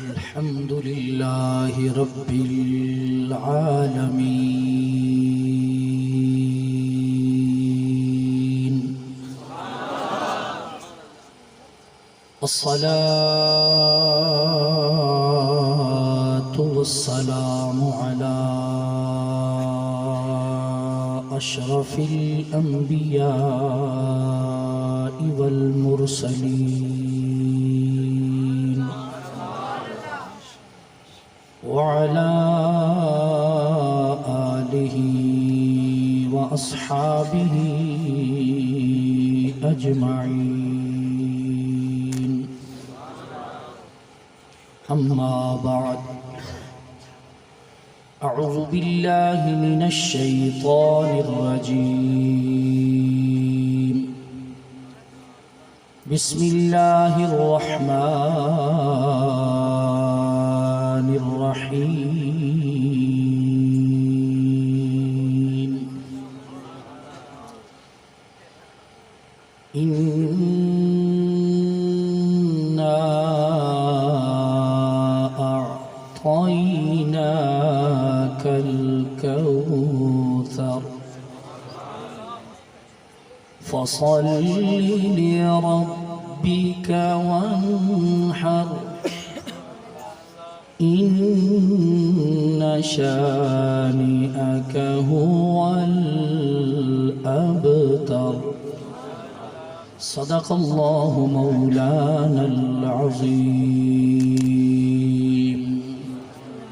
الحمد لله رب العالمين الصلاة والسلام على أشرف الأنبياء والمرسلين وعلى آله وأصحابه أجمعين أما بعد أعوذ بالله من الشيطان الرجيم بسم الله الرحمن الرحيم إنا أعطيناك الكوثر فصل لربك وانحر إن شانئك هو الأبتر صدق الله مولانا العظيم.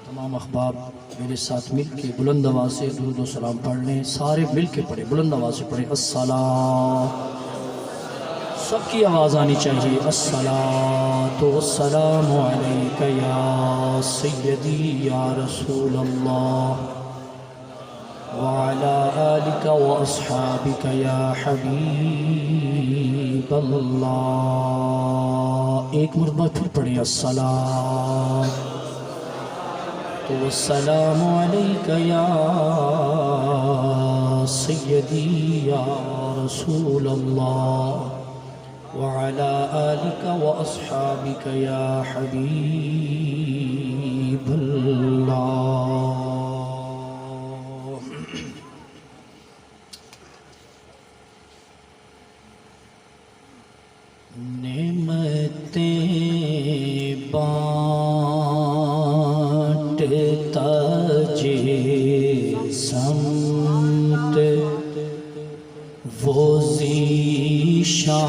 تمام احباب میرے ساتھ مل کے بلند آواز سے درود و سلام پڑھ لیں. سارے مل کے پڑھیں، بلند آواز سے پڑھیں. الصلاۃ، سب کی آواز آنی چاہیے. الصلاۃ والسلام علیک یا سیدی یا رسول اللہ وعلی آلک واصحابک یا حبیب اللہ. ایک مرتبہ پھر پڑھیں. الصلاۃ والسلام علیک یا سیدی یا رسول اللہ وعلى آلك وأصحابك يا حبيب الله. نعمتیں بانٹتا سمت وہ ذیشان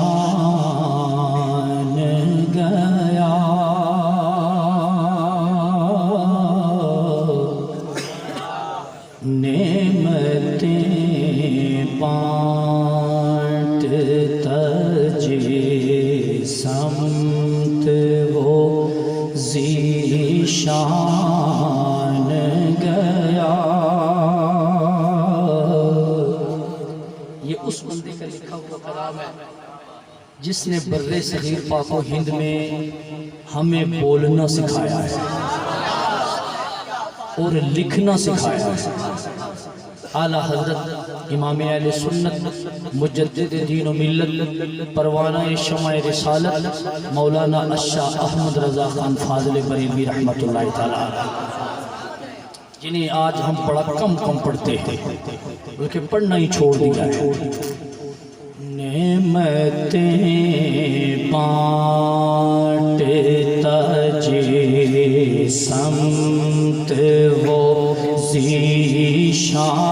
گیا نعمتیں بانٹتا سمت وہ ذیشان گیا. یہ اس بندے کا لکھا ہوا کلام ہے جس نے بر صغیر پاک و ہند میں ہمیں بولنا سکھایا ہے اور لکھنا سکھایا ہے. اعلیٰ حضرت امام اہل سنت مجدد دین و ملت پروانہ شمع رسالت مولانا الشاہ احمد رضا خان فاضل بریلوی رحمۃ اللہ تعالیٰ جنہیں آج ہم بڑا کم پڑھتے ہیں بلکہ پڑھنا ہی چھوڑ دیا ہے. نعمتیں بانٹتا سمت وہ ذیشان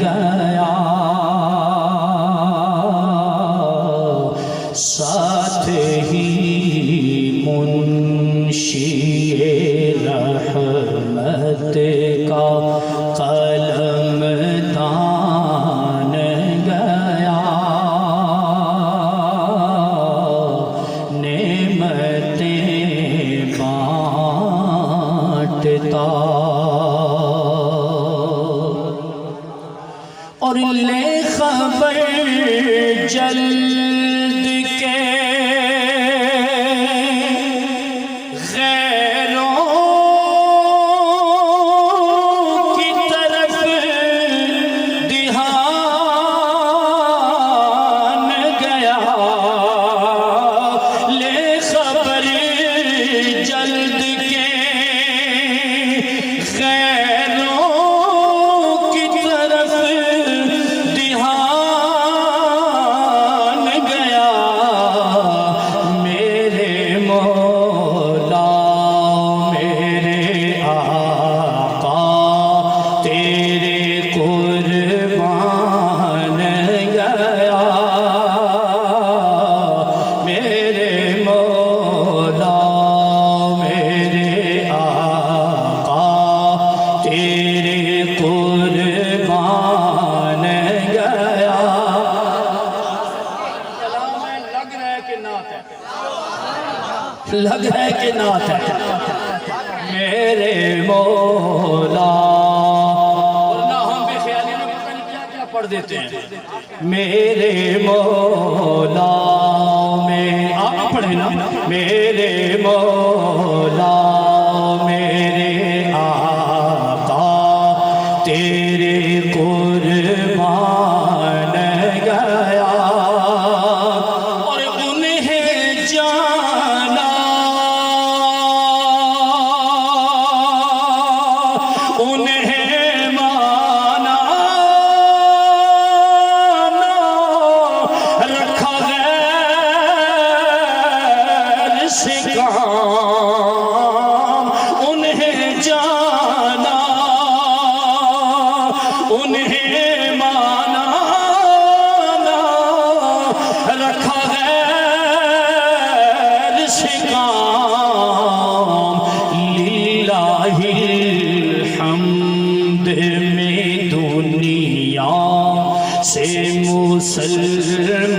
گیا ساتھ ہی منشی رحمت کا قلم دان گیا. نعمتیں بانٹتا اور لے خبر جلد کے لگ ہے کہ نعت ہے میرے مولا، ورنہ ہم بے خیالی میں پتہ نہیں کیا کیا پڑھ دیتے ہیں. میرے مولا میں آپ پڑھیں نا، میرے مولا میرے آقا تیرے قربان گیا، اور انہیں جانا انہیں مانا رکھا غیر سے کام، انہیں جانا انہیں مانا رکھا غیر سے کام. للہ الحمد میں دنیا سے مسلمان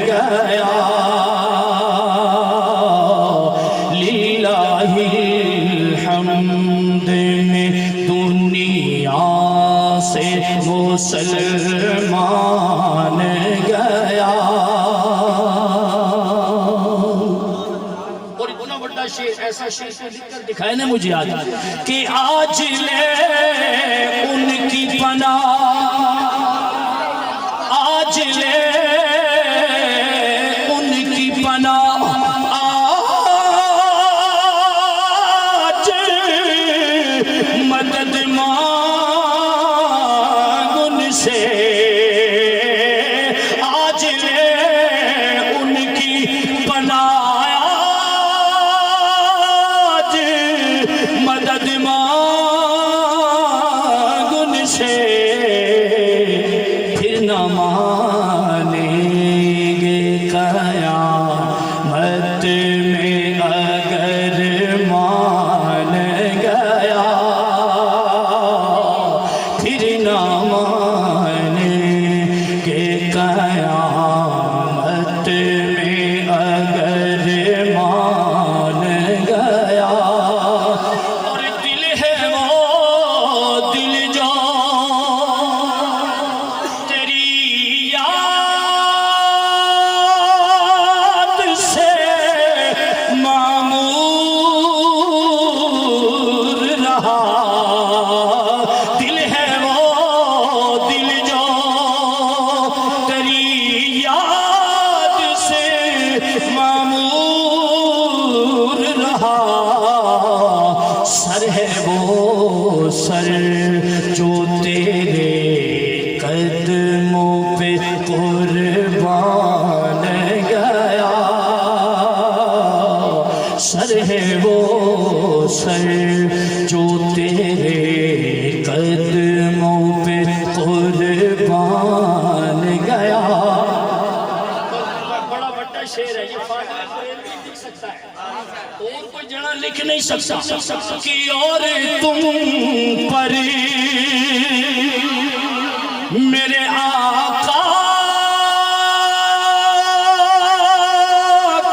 گیا، للہ الحمد میں دنیا سے مسلمان گیا. اور اتنا بڑا شعر، ایسا شعر کو لکھ کر دکھائے نا مجھے آج کہ آج لے ان کی پناہ، آج لے ان کی پناہ، آج مدد مانگ ان سے، آج لے ان کی پناہ، آج مدد مانگ ان سے. پھر نہ مانیں گے قیامت میں اگر مان گیا، پھر نہ مانیں گے قیامت میں اگر مان گیا. اور دل ہے وہ دل جو تیری یاد سے معمور رہا، دل ہے وہ دل جو تیری یاد سے معمور رہا، سر ہے وہ سر جو تیرے قدموں پہ قربان گیا، سر ہے وہ سر جو تیرے قدموں پہ قربان گیا. بڑا بڑا شعر ہے یہ، فاضل بریلوی لکھ سکتا ہے، اور کوئی جنا لکھ نہیں سکتا کہ اور تم پر میرے آقا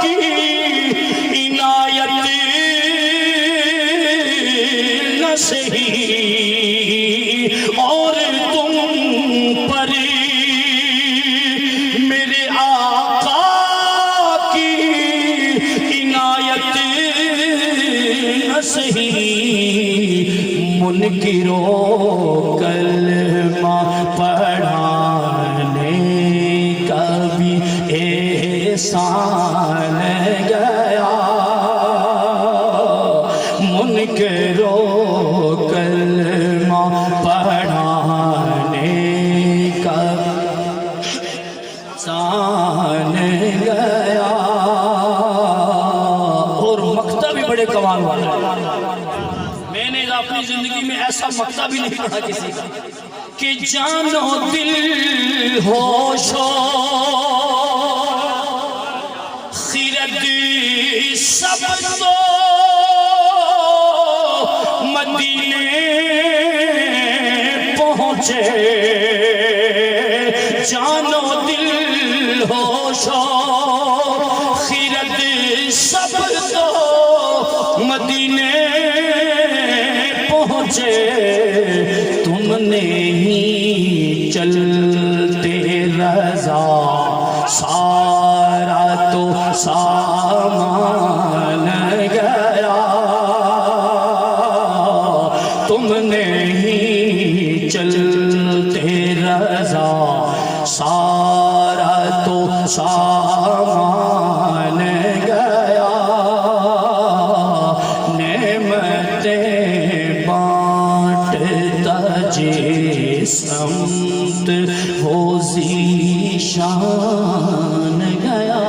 کی عنایت نہ سہی، اور تم پر میرے آقا کی عنایت نہ سہی. منکروں کلمہ پڑھانے کا بھی احسان گیا، منکروں کلمہ پڑھانے کا احسان گیا. اور مکتب بھی بڑے کمال والا، میں نے اپنی زندگی میں ایسا مکتب بھی نہیں پڑھا کسی کا کہ جان و دل ہوش و خرد سب تو مدینے پہنچے، جان و دل ہوش و خرد چلتے رضا سارا تو سامان گیا، تم نے ہی چلتے رضا سارا تو سامان گیا، نعمتیں بانٹتا جس سمت وہ ذیشان گیا۔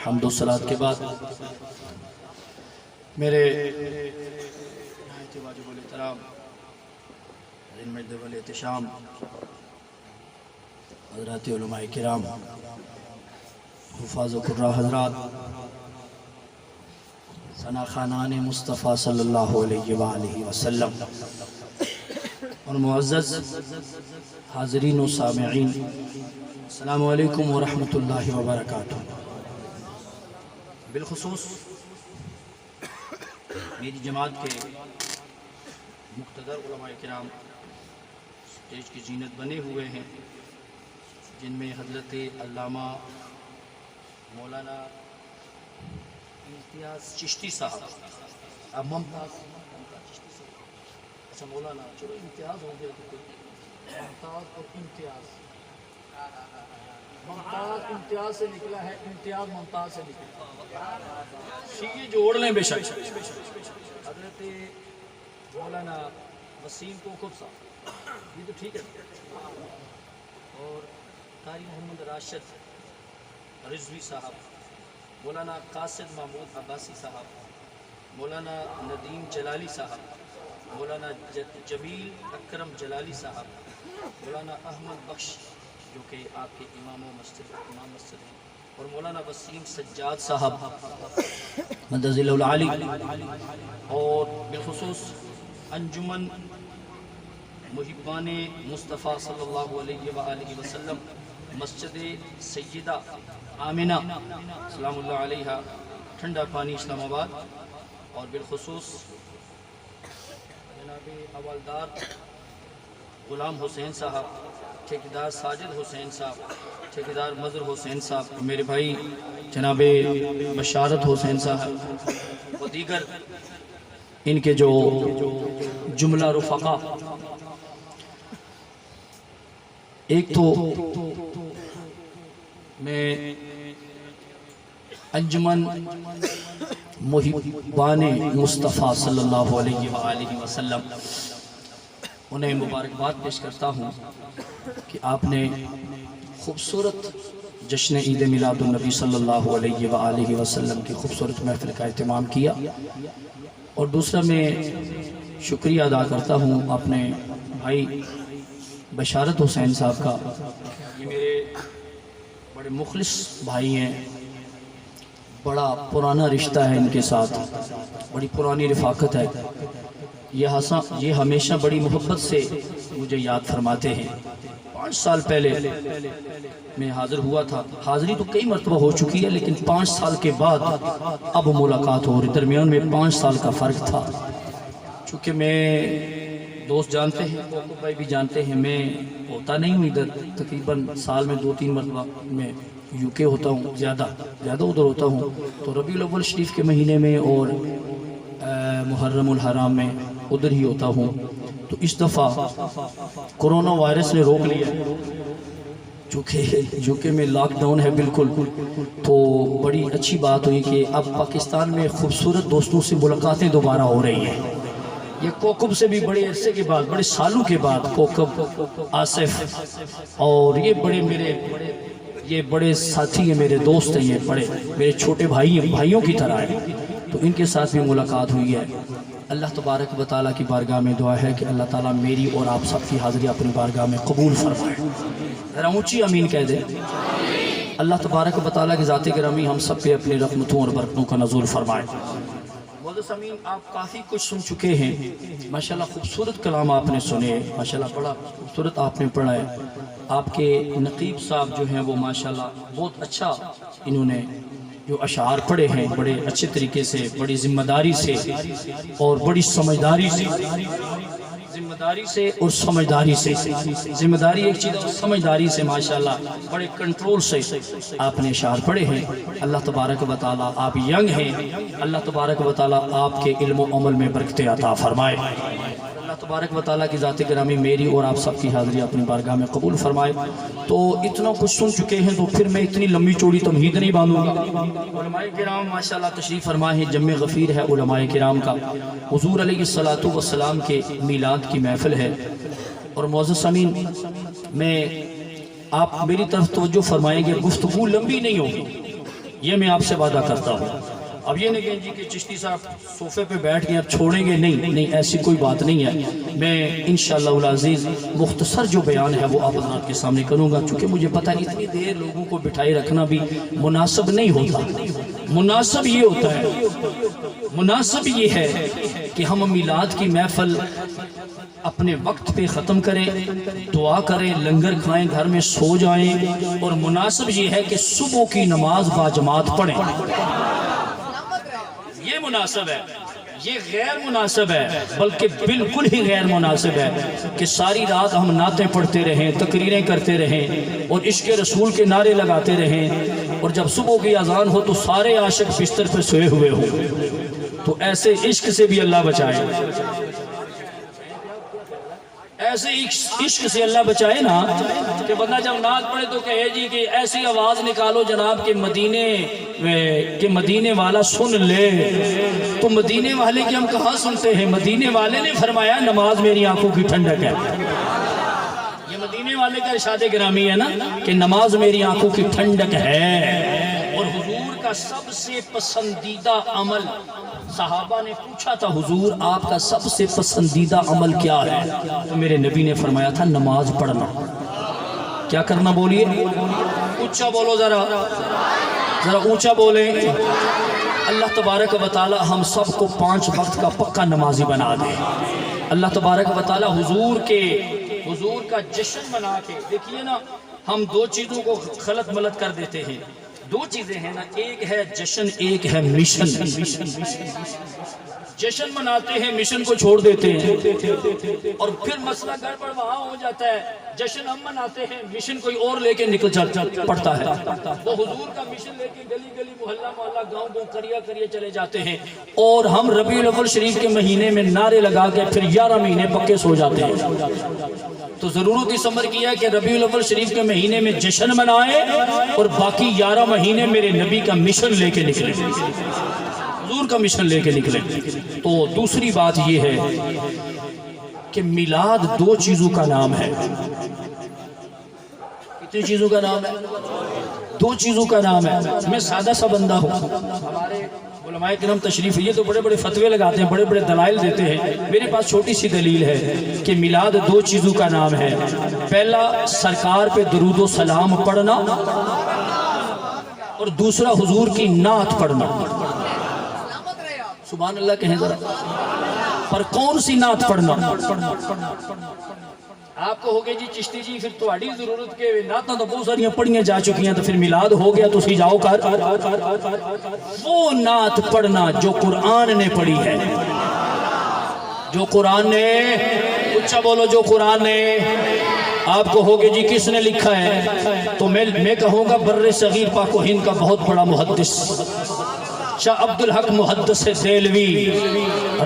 حمد و صلات کے بعد میرے نہایت واجب الاحترام مجد والاحتشام حضرات علماء کرام، حفاظ و قراء حضرات، ثنا خانان مصطفیٰ صلی اللہ علیہ وآلہ وسلم، اور معزز حاضرین و سامعین، السلام علیکم ورحمۃ اللہ وبرکاتہ۔ بالخصوص میری جماعت کے مقتدر علماء کرام اسٹیج کی زینت بنے ہوئے ہیں، جن میں حضرت علامہ مولانا امتیاز چشتی صاحب، اب ممتاز چشتی صاحب، اچھا مولانا چلو امتیاز ہو گیا، ممتاز اور امتیاز، ممتاز امتیاز سے نکلا ہے، امتیاز ممتاز سے نکلا، یہ جوڑ لیں بے شک۔ حضرت مولانا وسیم کوکب صاحب، یہ تو ٹھیک ہے، اور قاری محمد راشد رضوی صاحب، مولانا قاصد محمود عباسی صاحب، مولانا ندیم جلالی صاحب، مولانا جمیل اکرم جلالی صاحب، مولانا احمد بخش جو کہ آپ کے امام مسجد ہیں، اور مولانا وسیم سجاد صاحب مدد اللہ العالی، اور بالخصوص انجمن محبان مصطفیٰ صلی اللہ علیہ وآلہ وسلم مسجد سیدہ آمنہ سلام اللہ علیہ ٹھنڈا پانی اسلام آباد، اور بالخصوص جناب حوالدار غلام حسین صاحب، ٹھیکیدار ساجد حسین صاحب، ٹھیکیدار مظہر حسین صاحب، میرے بھائی جناب بشارت حسین صاحب، و دیگر ان کے جو جملہ رفقا، ایک تو میں انجمن محبان مصطفیٰ صلی اللہ علیہ وآلہ وسلم انہیں مبارکباد پیش کرتا ہوں کہ آپ نے خوبصورت جشن عید میلاد النبی صلی اللہ علیہ وآلہ وسلم کی خوبصورت محفل کا اہتمام کیا، اور دوسرا میں شکریہ ادا کرتا ہوں اپنے بھائی بشارت حسین صاحب کا، یہ میرے بڑے مخلص بھائی ہیں، بڑا پرانا رشتہ ہے ان کے ساتھ، بڑی پرانی رفاقت ہے، یہ ہمیشہ بڑی محبت سے مجھے یاد فرماتے ہیں۔ 5 سال پہلے میں حاضر ہوا تھا، حاضری تو کئی مرتبہ ہو چکی ہے، لیکن 5 سال کے بعد اب ملاقات ہو رہی، درمیان میں 5 سال کا فرق تھا۔ چونکہ میں دوست جانتے ہیں، کوکب بھائی بھی جانتے ہیں، میں ہوتا نہیں ہوں ادھر، تقریباً سال میں 2-3 مرتبہ میں یو کے ہوتا ہوں، زیادہ ادھر ہوتا ہوں، تو ربیع الاول شریف کے مہینے میں اور محرم الحرام میں ادھر ہی ہوتا ہوں۔ تو اس دفعہ کرونا وائرس نے روک لیا، چونکہ میں لاک ڈاؤن ہے بالکل، تو بڑی اچھی بات ہوئی کہ اب پاکستان میں خوبصورت دوستوں سے ملاقاتیں دوبارہ ہو رہی ہیں۔ یہ کوکب سے بھی بڑے عرصے کے بعد، بڑے سالوں کے بعد، کوکب، آصف، اور یہ بڑے ساتھی ہیں، میرے دوست ہیں، یہ بڑے میرے چھوٹے بھائیوں کی طرح ہیں، تو ان کے ساتھ بھی ملاقات ہوئی ہے۔ اللہ تبارک و تعالیٰ کی بارگاہ میں دعا ہے کہ اللہ تعالیٰ میری اور آپ سب کی حاضری اپنی بارگاہ میں قبول فرمائے، ذرا اونچی آمین کہہ دیں۔ اللہ تبارک و تعالیٰ کی ذات گرامی ہم سب پہ اپنی رحمتوں اور برکتوں کا نزول فرمائے۔ معزز امین، آپ کافی کچھ سن چکے ہیں، ماشاءاللہ خوبصورت کلام آپ نے سنے، ماشاءاللہ بڑا خوبصورت آپ نے پڑھا ہے۔ آپ کے نقیب صاحب جو ہیں وہ ماشاءاللہ بہت اچھا انہوں نے جو اشعار پڑھے ہیں، بڑے اچھے طریقے سے، بڑی ذمہ داری سے اور بڑی سمجھداری سے ذمہ داری سے اور سمجھداری سے. ذمہ داری ایک چیز اور سمجھداری سے ماشاءاللہ بڑے کنٹرول سے آپ نے اشعار پڑھے ہیں. اللہ تبارک و تعالیٰ آپ ینگ ہیں, اللہ تبارک و تعالیٰ آپ کے علم و عمل میں برکت عطا فرمائے. اللہ تبارک و تعالیٰ کی ذات گرامی میری اور آپ سب کی حاضری اپنی بارگاہ میں قبول فرمائے. تو اتنا کچھ سن چکے ہیں تو پھر میں اتنی لمبی چوڑی تمہید نہیں باندھوں گا. علماء کرام ماشاءاللہ تشریف فرمائے ہیں. جمع غفیر ہے علماء کرام کا. حضور علیہ السلام کے میلاد کی محفل ہے. اور معزز سامعین, میں آپ میری طرف توجہ فرمائیں گے, گفتگو لمبی نہیں ہوگی, یہ میں آپ سے وعدہ کرتا ہوں. اب یہ نہیں کہیں جی کہ چشتی صاحب صوفے پہ بیٹھ گئے اب چھوڑیں گے, نہیں ایسی کوئی بات نہیں ہے. میں انشاءاللہ العزیز مختصر جو بیان ہے وہ آپ حضرات کے سامنے کروں گا, چونکہ مجھے پتہ ہے اتنی دیر لوگوں کو بٹھائے رکھنا بھی مناسب نہیں ہوتا. مناسب یہ ہوتا ہے, مناسب یہ ہے کہ ہم میلاد کی محفل اپنے وقت پہ ختم کریں, دعا کریں, لنگر کھائیں, گھر میں سو جائیں. اور مناسب یہ ہے کہ صبح کی نماز باجماعت پڑھیں. یہ مناسب ہے. یہ غیر مناسب ہے, بلکہ بالکل ہی غیر مناسب ہے کہ ساری رات ہم نعتیں پڑھتے رہیں, تقریریں کرتے رہیں اور عشق رسول کے نعرے لگاتے رہیں, اور جب صبح کی اذان ہو تو سارے عاشق بستر پہ سوئے ہوئے ہوں. تو ایسے عشق سے بھی اللہ بچائے, ایسے عشق سے اللہ بچائے نا کہ بندہ جب نعت پڑھے تو کہے جی کہ ایسی آواز نکالو جناب کہ مدینے والا سن لے. تو مدینے والے کی ہم کہاں سنتے ہیں؟ مدینے والے نے فرمایا نماز میری آنکھوں کی ٹھنڈک ہے. یہ مدینے والے کا ارشاد گرامی ہے نا کہ نماز میری آنکھوں کی ٹھنڈک ہے. اور حضور کا سب سے پسندیدہ عمل, صحابہ نے پوچھا تھا حضور آپ کا سب سے پسندیدہ عمل کیا ہے؟ تو میرے نبی نے فرمایا تھا نماز پڑھنا. کیا کرنا بولیے, اونچا بولو, ذرا اونچا بولیں. اللہ تبارک و تعالی ہم سب کو 5 وقت کا پکا نمازی بنا دے. اللہ تبارک و تعالی حضور کا جشن منا کے, دیکھیے نا ہم 2 چیزوں کو خلط ملط کر دیتے ہیں. 2 چیزیں ہیں نا, ایک ہے جشن, ایک ہے مشن. جشن مناتے ہیں, مشن کو چھوڑ دیتے ہیں, اور پھر مسئلہ گڑبڑ وہاں ہو جاتا ہے. جشن ہم مناتے ہیں, مشن کوئی اور لے کے نکل پڑتا ہے. وہ حضور کا مشن لے کے گلی گلی, محلہ محلہ, گاؤں گاؤں, قریہ چلے جاتے ہیں, اور ہم ربیع الاول شریف کے مہینے میں نعرے لگا کے پھر 11 مہینے پکے سو جاتے ہیں. تو ضرورت اس امر کی ہے کہ ربیع الاول شریف کے مہینے میں جشن منائے اور باقی 11 مہینے میرے نبی کا مشن لے کے نکلے, حضور کا مشن لے کے نکلے. تو دوسری بات یہ ہے کہ میلاد 2 چیزوں کا نام ہے. کتنی چیزوں کا نام ہے؟ 2 چیزوں کا نام ہے. میں سادہ سا بندہ ہوں, ہمارے علماء کرام تشریف, یہ تو بڑے بڑے فتوے لگاتے ہیں, بڑے بڑے دلائل دیتے ہیں. میرے پاس چھوٹی سی دلیل ہے کہ میلاد 2 چیزوں کا نام ہے. پہلا سرکار پہ درود و سلام پڑھنا, اور دوسرا حضور کی نعت پڑھنا. سبحان اللہ کہیں ذرا. پر کون سی نعت پڑھنا؟ آپ کو ہوگے جی چشتی جی پھر تہاڈی ضرورت کے نعتاں تو بہت ساریاں پڑھیاں جا چکی ہیں, تو پھر میلاد ہو گیا تو سی جاؤ کر وہ نعت پڑھنا جو قرآن نے پڑھی ہے. جو قرآن نے, اچھا بولو, جو قرآن نے. آپ کو ہوگے جی کس نے لکھا ہے, تو میں کہوں گا بر صغیر پاک و ہند کا بہت بڑا محدث شاہ عبدالحق محدث دہلوی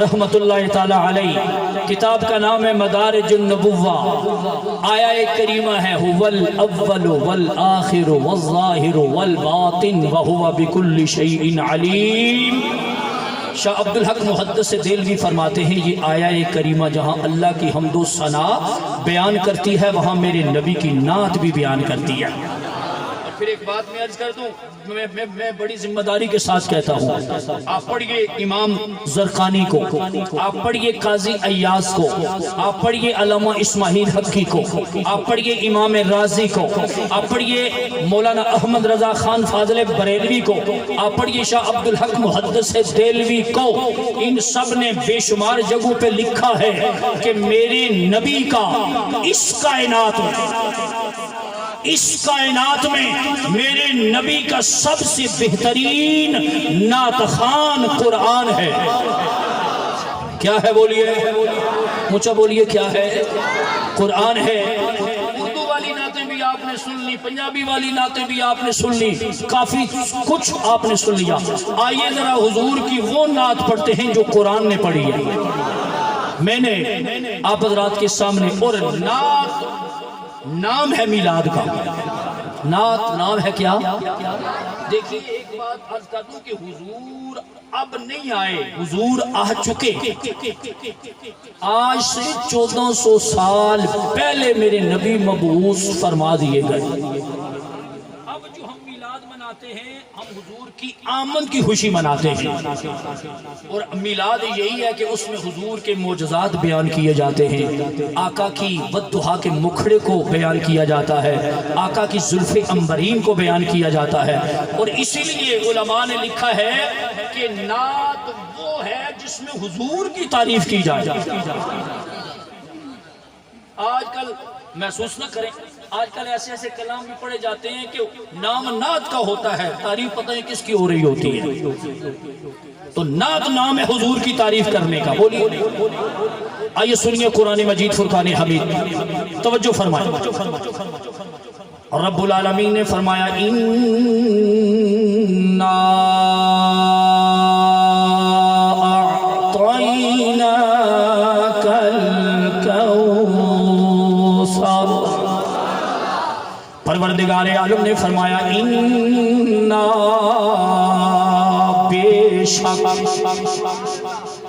رحمت اللہ تعالی علیہ. کتاب کا نام ہے مدارج النبوہ. آیہ کریمہ ہے هو الاول والآخر والظاہر والباطن وهو بكل شیء علیم. شاہ عبدالحق محدث دہلوی فرماتے ہیں یہ آیہ کریمہ جہاں اللہ کی حمد و ثنا بیان کرتی ہے, وہاں میرے نبی کی نعت بھی بیان کرتی ہے. پھر ایک بات میں عرض کر دوں, میں بڑی ذمہ داری کے ساتھ کہتا ہوں, آپ پڑھیے امام زرقانی کو, آپ پڑھیے قاضی ایاز کو, آپ پڑھیے علامہ اسماعیل حقی کو, آپ پڑھیے امام رازی کو, آپ پڑھیے مولانا احمد رضا خان فاضل بریلوی کو, آپ پڑھیے شاہ عبدالحق محدث دہلوی کو. ان سب نے بے شمار جگہوں پہ لکھا ہے کہ میرے نبی کا اس کائنات میں میرے نبی کا سب سے بہترین نعت خوان قرآن ہے. کیا ہے بولیے؟ اونچا بولیے کیا ہے؟ قرآن ہے۔ اردو والی نعتیں بھی آپ نے سن لی، پنجابی والی نعتیں بھی آپ نے سن لی، کافی کچھ آپ نے سن لیا۔ آئیے ذرا حضور کی وہ نعت پڑھتے ہیں جو قرآن نے پڑھی ہے۔ میں نے آپ حضرات کے سامنے، اور نعت نام ہے میلاد کا، نعت نام ہے کیا؟ دیکھیے ایک بات عرض کر دوں کہ حضور اب نہیں آئے، حضور آ چکے۔ آج سے 1400 سال پہلے میرے نبی مبعوث فرما دیے گئے۔ اب جو ہم میلاد مناتے ہیں، ہم حضور کی آمد کی خوشی مناتے ہیں، اور میلاد یہی ہے کہ اس میں حضور کے معجزات بیان کیے جاتے ہیں، آقا کی بددعا کے مکھڑے کو بیان کیا جاتا ہے، آقا کی زلف عنبرین کو بیان کیا جاتا ہے۔ اور اسی لیے علماء نے لکھا ہے کہ نعت وہ ہے جس میں حضور کی تعریف کی جائے۔ آج کل محسوس نہ کریں، آج کل ایسے ایسے کلام بھی پڑھے جاتے ہیں کہ نام نعت کا ہوتا ہے، تعریف پتہ نہیں کس کی ہو رہی ہوتی ہے۔ تو نعت نام ہے حضور کی تعریف کرنے کا۔ بولیے، آئیے سنیے قرآن مجید فرقان حمید، توجہ فرمائیں۔ رب العالمین نے فرمایا اِنَّا پروردگار عالم نے فرمایا اِنَّا بے شک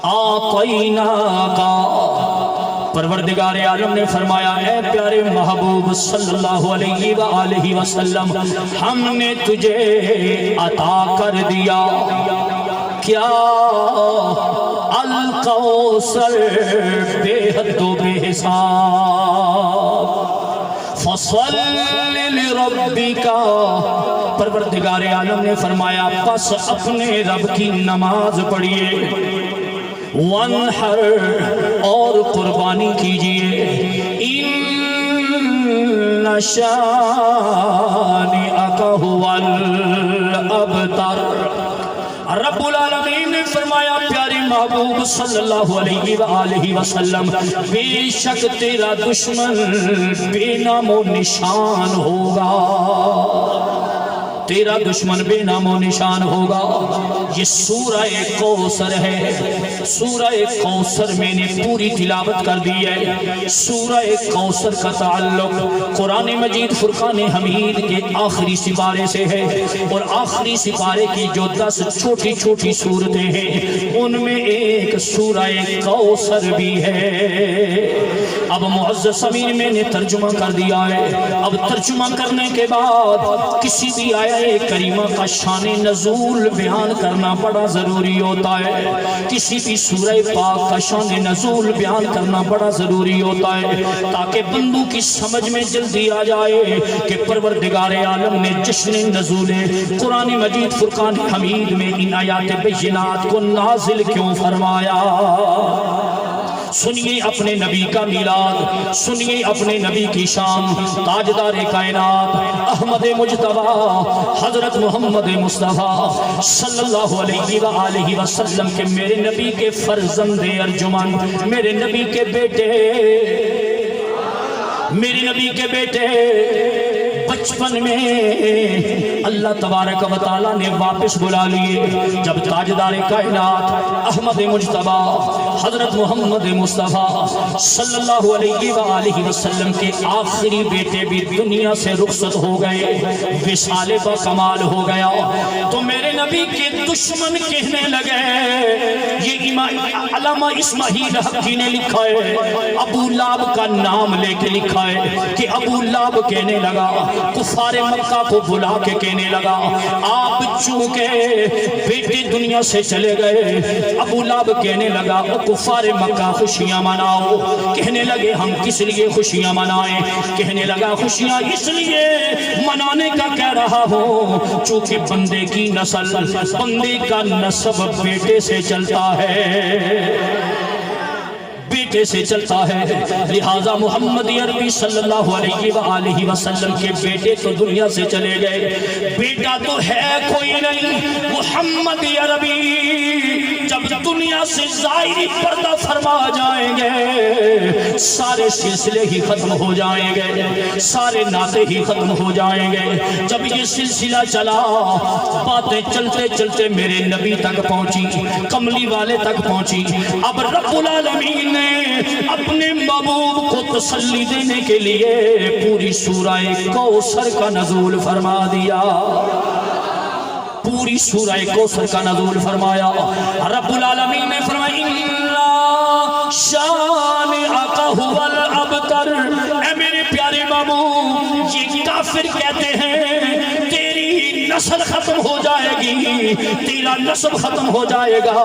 آتَيْنَاكَ، پروردگار عالم نے فرمایا اے پیارے محبوب صلی اللہ علیہ وآلہ وسلم، ہم نے تجھے عطا کر دیا کیا؟ الکوثر، بے حد و بے حساب۔ فصل لربک، پروردگار عالم نے فرمایا پس اپنے رب کی نماز پڑھیے، وانحر، اور قربانی کیجئے، ان شانئک ھو الابتر۔ رب العالمین نے فرمایا پیارے محبوب صلی اللہ علیہ وآلہ وسلم، بے شک تیرا دشمن بے نام و نشان ہوگا، تیرا دشمن بے نام و نشان ہوگا۔ یہ سورہ کوثر ہے، سورہ کوثر میں نے پوری تلاوت کر دی ہے۔ سورہ کوثر کا تعلق قرآن مجید فرقان حمید کے آخری سپارے سے ہے، اور آخری سپارے کی جو 10 چھوٹی چھوٹی سورتیں ہیں ان میں ایک سورہ کوثر بھی ہے۔ اب معزز سمین میں نے ترجمہ کر دیا ہے۔ اب ترجمہ کرنے کے بعد کسی بھی آیت کریمہ کا شان نزول بیان کرنا بڑا ضروری ہوتا ہے، کسی بھی سورہ پاک کا شان نزول بیان کرنا بڑا ضروری ہوتا ہے، تاکہ بندوں کی سمجھ میں جلدی آ جائے کہ پروردگار عالم نے جشن نزول قرآن مجید فرقان حمید میں ان آیات بینات کو نازل کیوں فرمایا۔ سنیے اپنے نبی کا میلاد، سنیے اپنے نبی کی شان، تاجدار کائنات احمد مجتبی حضرت محمد مصطفیٰ صلی اللہ علیہ وآلہ وسلم کے، میرے نبی کے فرزند ارجمن، میرے نبی کے بیٹے، میرے نبی کے بیٹے بچپن میں اللہ تبارک و تعالیٰ نے واپس بلا لیے، جب تاجدار کائنات احمد مجتبی حضرت محمد مصطفیٰ صلی اللہ علیہ وآلہ وسلم کے آخری بیٹے بھی دنیا سے رخصت ہو گئے، وصال با کمال ہو گیا، تو میرے نبی کے دشمن کہنے لگے، یہ علامہ اسماعیل حقی نے لکھا ہے، ابو لہب کا نام لے کے لکھا ہے کہ ابو لہب کہنے لگا، کفار مکہ کو بلا کے کہنے لگا، آپ چونکہ بیٹے دنیا سے چلے گئے، ابو لہب کہنے لگا کفار مکہ خوشیاں مناؤ، کہنے لگے ہم کس لیے خوشیاں منائیں، کہنے لگا خوشیاں اس لیے منانے کا کہہ رہا ہوں چونکہ بندے کی نسل، بندے کا نسب بیٹے سے چلتا ہے، بیٹے طریقے سے چلتا ہے، لہٰذا محمد عربی صلی اللہ علیہ وآلہ وسلم کے بیٹے تو دنیا سے چلے گئے، بیٹا تو ہے کوئی نہیں۔ محمد عربی جب دنیا سے ظاہری پردہ فرما جائیں گے، سارے سلسلے ہی ختم ہو جائیں گے، سارے ناطے ہی ختم ہو جائیں گے۔ جب یہ سلسلہ چلا، باتیں چلتے چلتے میرے نبی تک پہنچی، کملی والے تک پہنچی۔ اب رب العالمین نے اپنے محبوب کو تسلی دینے کے لیے پوری سورہ کوثر کا نزول فرما دیا، پوری سورہ کوثر کا نزول فرمایا۔ رب العالمین نے فرمایا اِنَّا شَانِئَكَ هُوَ الْأَبْتَرُ، اے میرے پیارے محبوب، یہ کافر کہتے ہیں تیری نسل ختم ہو جائے گی، تیرا نسب ختم ہو جائے گا۔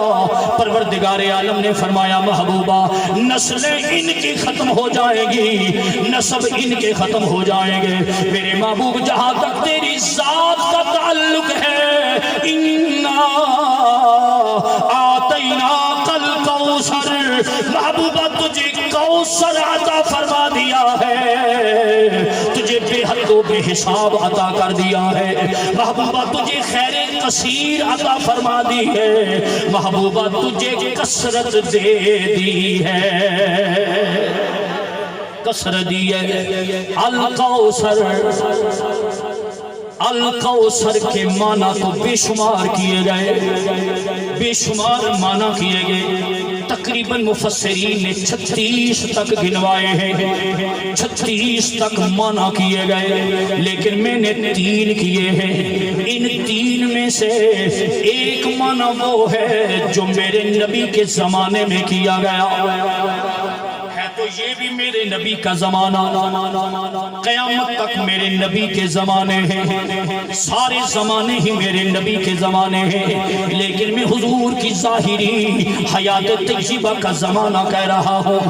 پروردگار عالم نے فرمایا محبوبہ نسلیں ان کی ختم ہو جائیں گی، نسب ان کے ختم ہو جائیں گے۔ میرے محبوب جہاں تک تیری ذات کا تعلق ہے، اِنَّا آتَيْنَاكَ الْكَوْثَرَ، محبوبہ تجھے کوثر عطا فرما دیا ہے، تجھے بے حد و بے حساب عطا کر دیا ہے۔ محبوبہ تجھے خیر کثیر عطا فرما دی ہے، محبوبہ تجھے کثرت دے دی ہے، کثرت دی ہے۔ الکوثر، الکوثر کے معنی تو بے شمار کیے گئے، بے شمار معنی کیے گئے۔ تقریباً مفسرین نے 36 تک گنوائے ہیں، 36 تک معنی کیے گئے، لیکن میں نے 3 کیے ہیں۔ ان 3 میں سے ایک معنی وہ ہے جو میرے نبی کے زمانے میں کیا گیا ہے، تو یہ بھی میرے نبی کا زمانہ، قیامت تک میرے نبی کے زمانے ہیں، سارے زمانے ہی میرے نبی کے زمانے ہیں، لیکن میں حضور کی ظاہری حیات طیبہ کا زمانہ کہہ رہا ہوں۔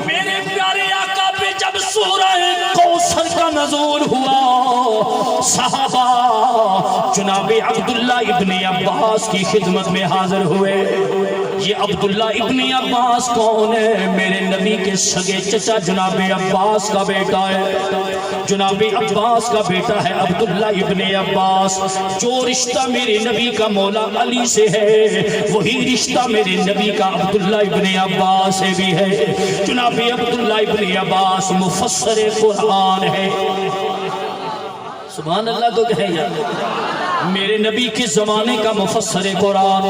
میرے پیارے آقا پہ جب سورہ کوثر کا نزول ہوا، صحابہ جناب عبداللہ ابن عباس کی خدمت میں حاضر ہوئے۔ یہ عبداللہ ابن عباس کون ہے؟ میرے نبی کے سگے چچا جناب عباس کا بیٹا ہے، جناب عباس کا بیٹا ہے عبداللہ ابن عباس۔ جو رشتہ میرے نبی کا مولا علی سے ہے، وہی رشتہ میرے نبی کا عبداللہ ابن عباس سے بھی ہے۔ جناب عبداللہ ابن عباس مفسر قرآن ہے، سبحان اللہ تو کہیں یا میرے نبی کے زمانے کا مفسر قرآن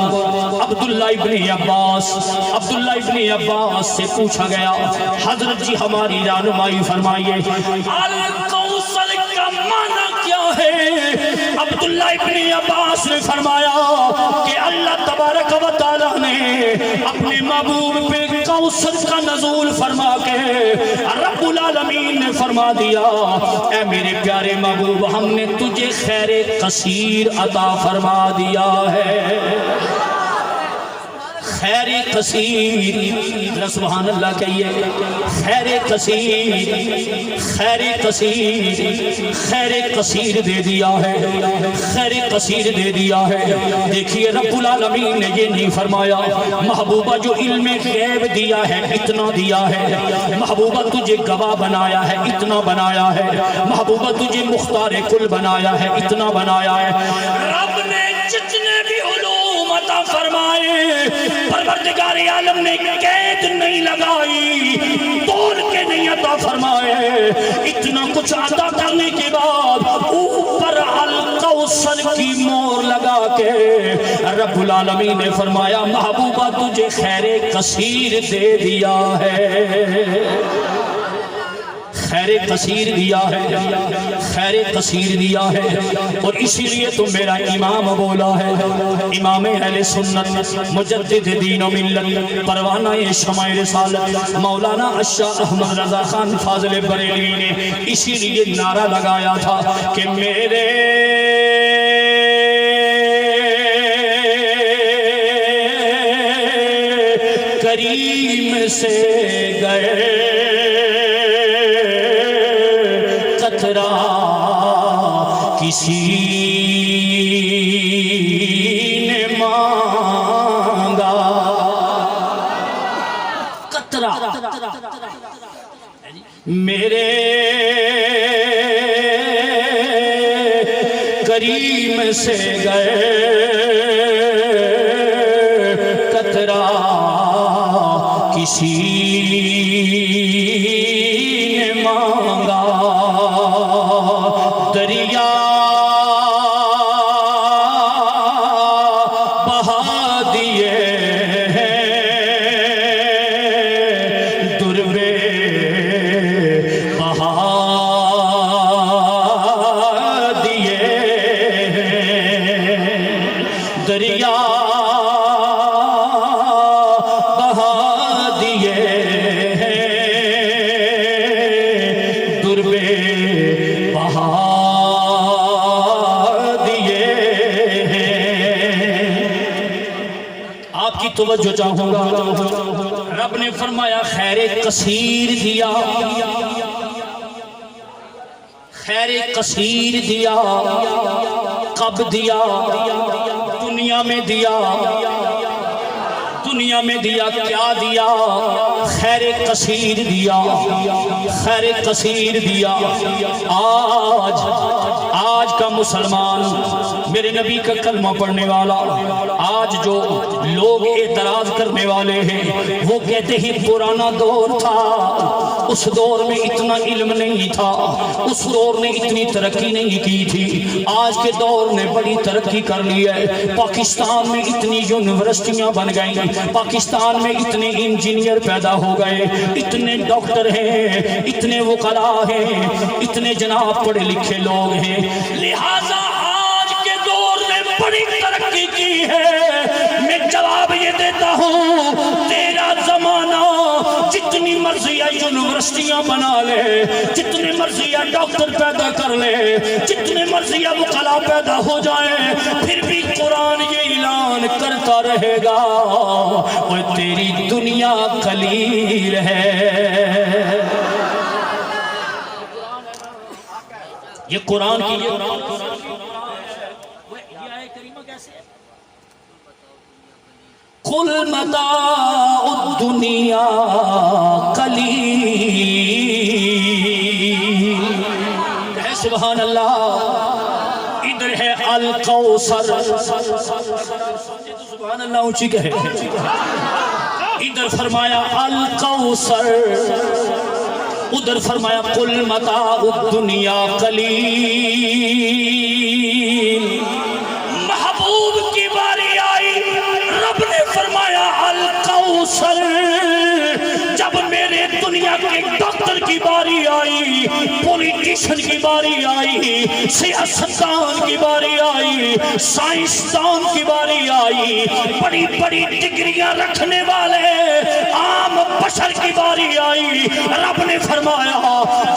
عبداللہ ابن عباس۔ عبداللہ ابن عباس سے پوچھا گیا حضرت جی ہماری رہنمائی فرمائیے، الکوثر کا معنی کیا ہے؟ عبداللہ ابن عباس نے فرمایا کہ اللہ تبارک و تعالیٰ نے اپنے محبوب پہ کوثر کا نزول فرما کے رب العالمین نے فرما دیا، اے میرے پیارے محبوب ہم نے تجھے خیر کثیر عطا فرما دیا ہے، خیر کثیر، سبحان اللہ کہیے، خیر کثیر، خیر کثیر، خیر کثیر دے دیا ہے، خیر کثیر دے دیا ہے۔ دیکھیے رب العالمین نے یہ نہیں فرمایا محبوبہ جو علم غیب دیا ہے اتنا دیا ہے، محبوبہ تجھے گواہ بنایا ہے اتنا بنایا ہے، محبوبہ تجھے مختار کل بنایا ہے اتنا بنایا ہے۔ رب نے جتنے بھی علوم عطا فرمائے، پروردگار عالم نے قید نہیں لگائی، تول کے نہیں عطا فرمائے۔ اتنا کچھ عطا کرنے کے بعد اوپر الکوثر کی مور لگا کے رب العالمین نے فرمایا محبوبہ تجھے خیر کثیر دے دیا ہے، خیر کثیر دیا ہے، خیر کثیر دیا ہے۔ اور اسی لیے تو میرا امام بولا ہے، امام اہل سنت مجدد دین و ملت پروانہ شمع رسالت مولانا الشاہ احمد رضا خان فاضل بریلوی نے اسی لیے نعرہ لگایا تھا کہ میرے کریم سے گئے قطرہ کسی نے مانگا، قطرہ سے گئے قطرہ کسی نے مانگا دریا بہا دیے دربے بہا دیے دریا بہا دیے دربے بہا دیے آپ کی توجہ چاہوں گا رب نے فرمایا خیر کثیر دیا خیر کثیر دیا کب دیا دنیا میں دیا دنیا میں دیا کیا دیا خیر کثیر دیا خیر کثیر دیا آج کا مسلمان میرے نبی کا کلمہ پڑھنے والا آج جو لوگ اعتراض کرنے والے ہیں وہ کہتے ہیں پرانا دور تھا اس دور میں اتنا علم نہیں تھا اس دور نے اتنی ترقی نہیں کی تھی آج کے دور نے بڑی ترقی کر لی ہے پاکستان میں اتنی یونیورسٹیاں بن گئیں پاکستان میں اتنے انجینئر پیدا ہو گئے اتنے ڈاکٹر ہیں اتنے وکلاء ہیں اتنے جناب پڑھے لکھے لوگ ہیں لہٰذا آج کے دور نے بڑی ترقی کی ہے میں جواب یہ دیتا ہوں تیرا زمانہ جتنی مرضی یونیورسٹیاں بنا لے جتنے مرضی ڈاکٹر پیدا کر لے جتنے مرضی وکلاء پیدا ہو جائیں پھر بھی قرآن یہ اعلان کرتا رہے گا وہ تیری دنیا قلیل ہے یہ قرآن کی قل متاع الدنیا قلیل ہے سبحان اللہ ادھر ہے الکوثر سبحان اللہ اونچی کہے ادھر فرمایا الکوثر ادھر فرمایا قل متاع الدنیا قلیل محبوب کی باری آئی رب نے فرمایا الکوثر جب میرے دنیا کے ڈاکٹر کی باری آئی پولیٹیشن کی باری آئی سیاستدان کی باری آئی سائنسدان کی باری آئی بڑی بڑی ڈگریاں رکھنے والے عام بشر کی باری آئی رب نے فرمایا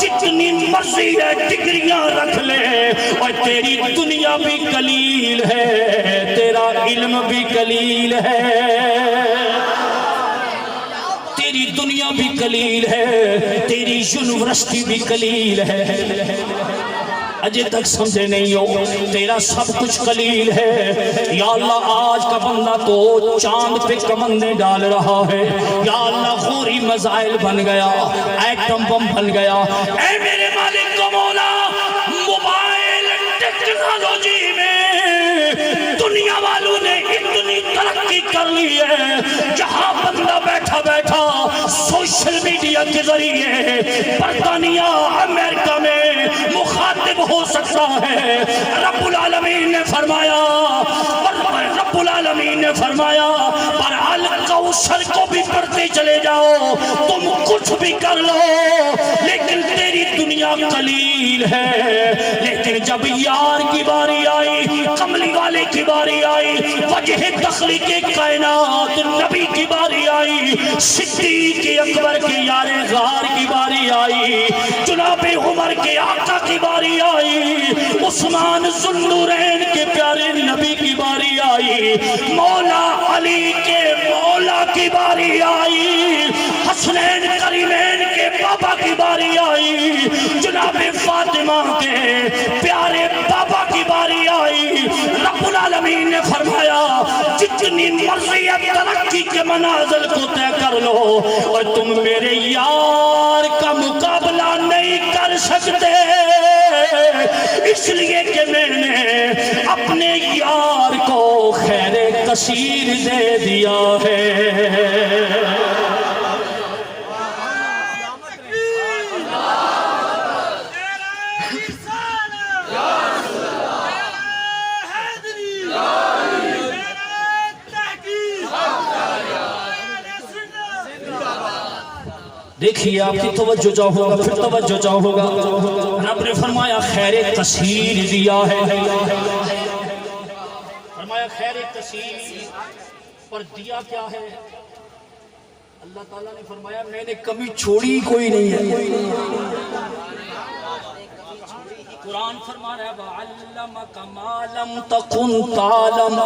جتنی مرضی ہے ڈگریاں رکھ لے اور تیری دنیا بھی قلیل ہے تیرا علم بھی قلیل ہے تیری دنیا بھی قلیل ہے تیری یونیورسٹی بھی قلیل ہے اجے تک سمجھے نہیں ہو تیرا سب کچھ قلیل ہے یا اللہ آج کا بندہ تو چاند پہ کمندیں ڈال رہا ہے یا اللہ غوری میزائل بن گیا ایٹم بم بن گیا اے میرے مالک کو مولا موبائل ٹیکنالوجی میں دنیا والوں نے اتنی ترقی کر لی ہے جہاں بندہ بیٹھا بیٹھا سوشل میڈیا کے ذریعے برطانیہ امریکہ میں مخاطب ہو سکتا ہے رب العالمین نے فرمایا پر الکوثر کو بھی پڑھتے چلے جاؤ تم کچھ بھی کر لو لیکن تیری دنیا قلیل ہے لیکن جب یار کی باری آئی کملی والے کی باری آئی وجہ تخلیق کائنات نبی کی باری آئی صدیق اکبر کے یار غار کی باری آئی جناب عمر کے آقا کی باری آئی عثمان ذوالنورین کے پیارے نبی کی باری آئی مولا علی کے مولا کی باری آئی حسنین کریمین کے بابا کی باری آئی جناب فاطمہ کے پیارے بابا کی باری آئی رب العالمین نے فرمایا جتنی مرضی ترقی کے منازل کو طے کر لو اور تم میرے یار کا مقابلہ نہیں کر سکتے اس لیے کہ میں نے اپنے کثیر دے دیا ہے دیکھیے آپ کی توجہ جاؤ ہوگا پھر توجہ جاؤ ہوگا رب نے فرمایا خیر کثیر دیا ہے فرمایا خیر کثیر پر دیا کیا ہے اللہ تعالیٰ نے فرمایا میں نے کمی چھوڑی کوئی نہیں ہے قرآن فرما رہا ہے وَعَلَّمَكَ مَا لَمْ تَكُنْ تَعْلَمُ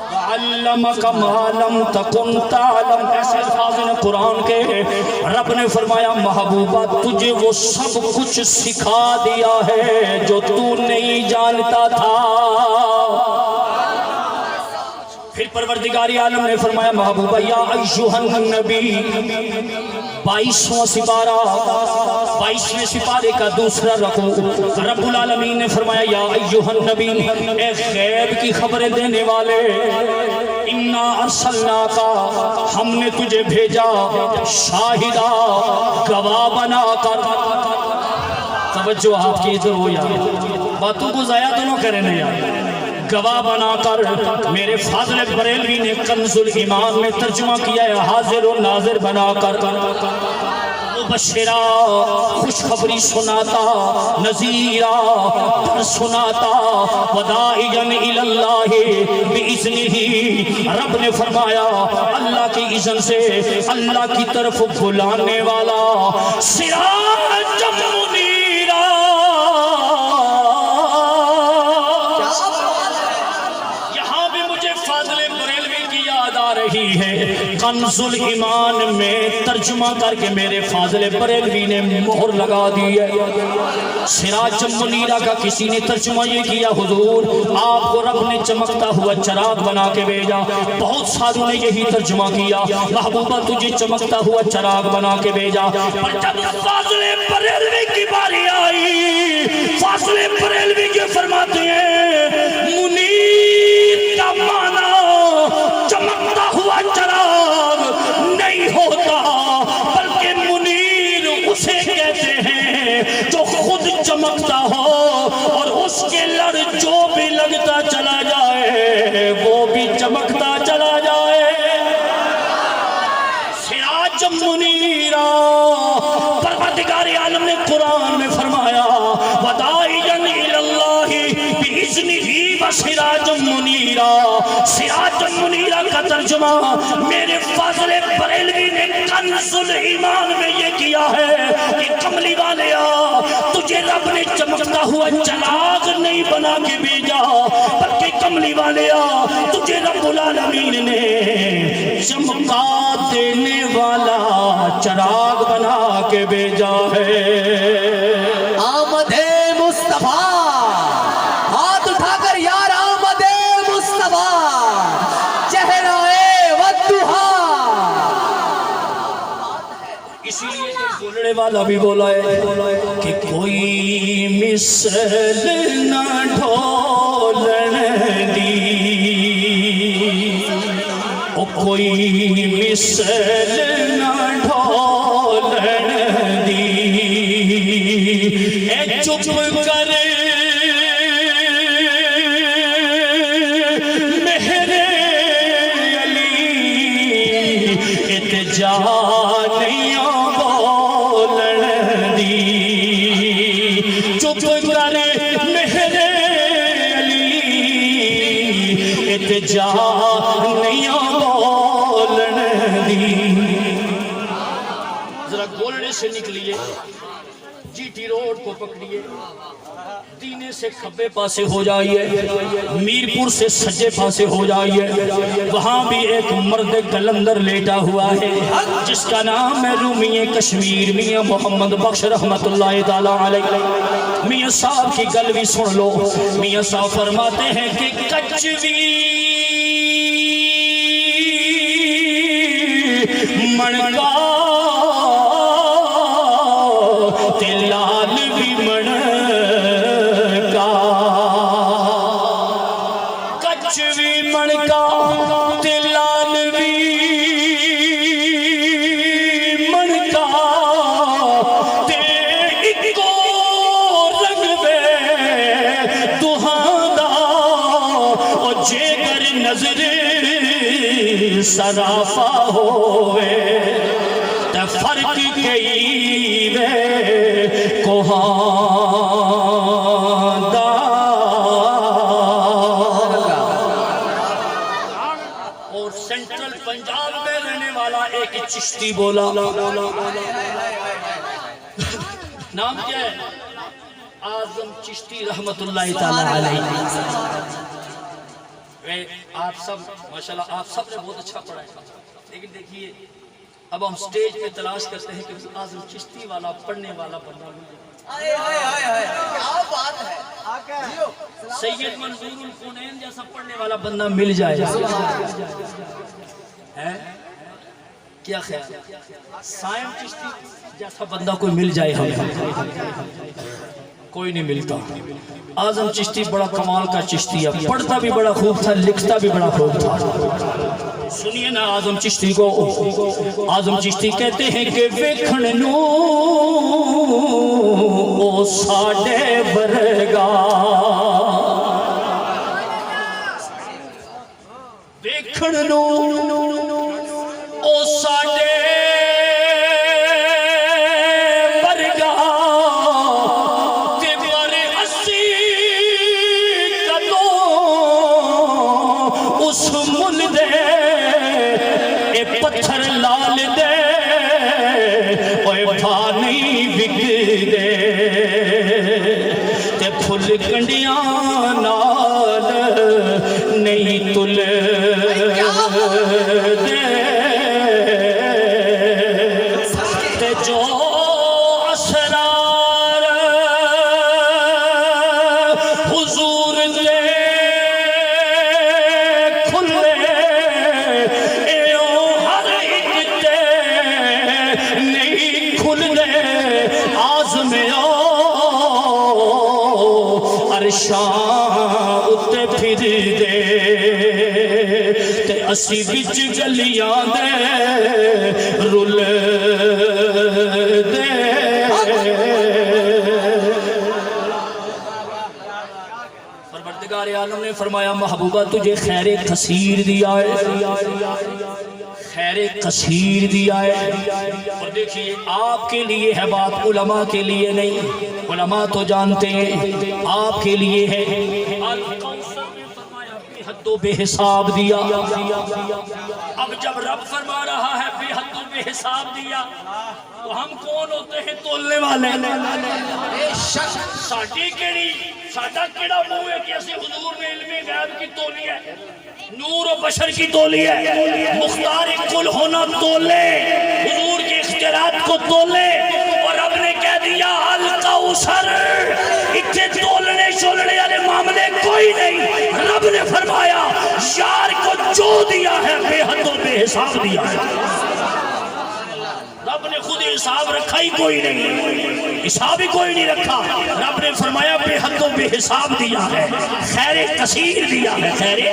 وَعَلَّمَكَ مَا لَمْ تَكُنْ تَعْلَمُ ایسے الفاظ نے قرآن کے رب نے فرمایا محبوبہ تجھے وہ سب کچھ سکھا دیا ہے جو تو نہیں جانتا تھا پھر پروردگاری عالم نے فرمایا محبوبہ یا ایھا النبی 22واں سپارہ 22ویں سپارے کا دوسرا رکوع رب العالمین نے فرمایا یا ایھا النبی اے غیب کی خبریں دینے والے انا ارسلناک ہم نے تجھے بھیجا شاہدہ گواہ بنا کر توجہ آپ کی ادھر ہو یار باتوں کو ضائع تو نہ کریں یار گواہ بنا کر میرے فاضل بریلوی نے کنز الایمان میں ترجمہ کیا ہے حاضر و ناظر بنا کر مبشرہ خوشخبری سناتا نذیرہ ڈر سناتا وداعیا الی اللہ باذنہ رب نے فرمایا اللہ کی اذن سے اللہ کی طرف بلانے والا سراج منیرہ رہی ہے کنز الایمان میں ترجمہ کر کے میرے فاضل بریلوی نے مہر لگا دی ہے سراج منیرہ کا کسی نے ترجمہ یہ کیا حضور آپ کو رب نے چمکتا ہوا چراغ بنا کے بھیجا بہت ساروں نے یہی ترجمہ کیا محبوبہ تجھے چمکتا ہوا چراغ بنا کے بھیجا پر جب فاضل بریلوی کی باری آئی فاضل بریلوی کے فرماتے ہیں منیر کا معنی چمکتا ہوا چراغ نہیں ہوتا بلکہ منیر اسے کہتے ہیں جو خود چمکتا ہو اور اس کے لڑ جو بھی لگتا چلا جائے وہ بھی چمکتا چلا جائے سراج منیرہ پروردگار عالم نے قرآن میں فرمایا وداعیا الی اللہ باذنہ وسراج منیرہ سراج منیرہ کا ترجمہ میرے فاضل بریلوی نے کنز الایمان میں یہ کیا ہے کہ کملی والیا تجھے رب نے چمکتا ہوا چراغ نہیں بنا کے بھیجا بلکہ کملی والیا تجھے رب العالمین نے چمکا دینے والا چراغ بنا کے بھیجا ہے آمد مصطفیٰ ہاتھ اٹھا کر یار آمد مصطفیٰ چہرہ والدہا اسی لیے بولنے والا بھی بولا ہے کہ کوئی مثل نہ ڈھولن دی او کوئی مثل نہ ڈھولن دی اے چپ کر مہر علی اتجا نہیں بولن دی چپ کر مہر علی اتجا نہیں بولن دی ذرا بولنے سے نکلیے جی ٹی روڈ کو پکڑیے دینے سے کھبے پاسے ہو جائیے میرپور سے سجے پاسے ہو جائیے وہاں بھی ایک مرد قلندر لیٹا ہوا ہے جس کا نام ہے رومی کشمیر میاں محمد بخش رحمت اللہ تعالیٰ علیہ میاں صاحب کی گل بھی سن لو میاں صاحب فرماتے ہیں کہ کچوی منگا لال بھی من کا کچھ بھی من سرافا ہوئے تے فرق کئی وے کوہاں دا اور سینٹرل پنجاب میں رہنے والا ایک چشتی بولا نام کیا ہے اعظم چشتی رحمت اللہ تعالی علیہ آپ سب ماشاءاللہ آپ سب نے بہت اچھا پڑھا ہے لیکن دیکھیے اب ہم سٹیج پہ تلاش کرتے ہیں کہ اعظم چشتی والا پڑھنے والا بندہ سید منظور الکونین جیسا پڑھنے والا بندہ مل جائے کیا خیال سائم چشتی جیسا بندہ کوئی مل جائے ہمیں کوئی نہیں ملتا اعظم چشتی بڑا کمال کا چشتی ہے پڑھتا بھی بڑا خوب تھا لکھتا بھی بڑا خوب تھا سنیے نا اعظم چشتی کو اعظم چشتی کہتے ہیں کہ ویکھن نو او ساڈے ورگا ویکھن نو او ساڈے کنڈیاں نال نہیں تل دے تے جو اسرار حضور دے کھلے ایو ہر ایک تے نہیں کھل دے اعظم عرشاں اتے پھر دے تے اسی بچ گلیاں دے رول دے پروردگار عالم نے فرمایا محبوبہ تجھے خیر کثیر دیا ہے خیر کثیر دیا ہے اور دیکھیے آپ کے لیے ہے بات علماء کے لیے نہیں علماء تو جانتے ہیں آپ کے لیے ہے حد و بے حساب دیا اب جب رب فرما رہا ہے بے حد و بے حساب دیا تو ہم کون ہوتے ہیں تولنے والے ساڑھی کیڑی ساڑھا کیڑا منہ ہے کہ اسی حضور نے علم غیب کی تولی ہے نور و بشر کی تولی ہے مختار کل ہونا تولے حضور کے اختیارات کو تولے اور رب نے کہہ دیا الکوثر اتنے تولنے شولنے والے معاملے کوئی نہیں رب نے فرمایا یار کو جو دیا ہے بے حد و بے حساب دیا ہے رب نے خود حساب رکھا ہی کوئی نہیں حساب ہی کوئی نہیں رکھا رب نے فرمایا بے حد و بے حساب دیا ہے خیر کثیر دیا ہے خیر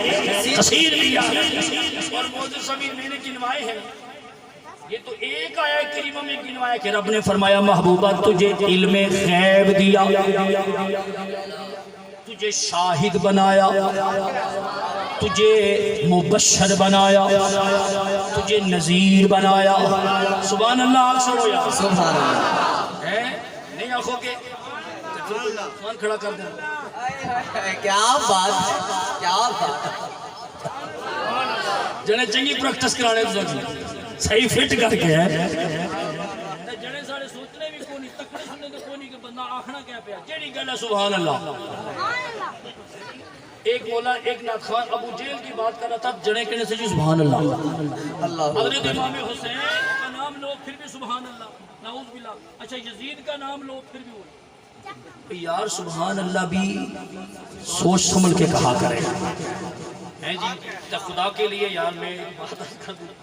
کثیر دیا ہے اور موجود سمیر میں نے گنوائے ہیں یہ تو ایک آیا کریمہ میں گنوایا کہ رب نے فرمایا محبوبہ تجھے علم غیب دیا تجھے شاہد بنایا تجھے مبشر بنایا تجھے نذیر بنایا سبحان اللہ آنکھ سڑو یا سبحان اللہ نہیں آنکھوں کے فون کھڑا کر دیں کیا بات کیا بات جنہیں چنگی پریکٹس کرانے تو صحیح فٹ کر کے ہے جنہیں سارے سوچنے بھی کونی تکڑے سننے تو کونی کہ بندہ آخنا کیا پیا جیڑی گل ہے سبحان اللہ ایک مولا ایک ناتخوان ابو جیل کی بات کر رہا تھا جڑے کہنے سے جو سبحان اللہ حضرت امام حسین کا نام لو پھر بھی سبحان اللہ نعوذ باللہ اچھا یزید کا نام لو پھر بھی وہ یار سبحان اللہ بھی سوچ سمجھ کے کہا کرے ہیں جی خدا کے لیے یار میں بات کر دوں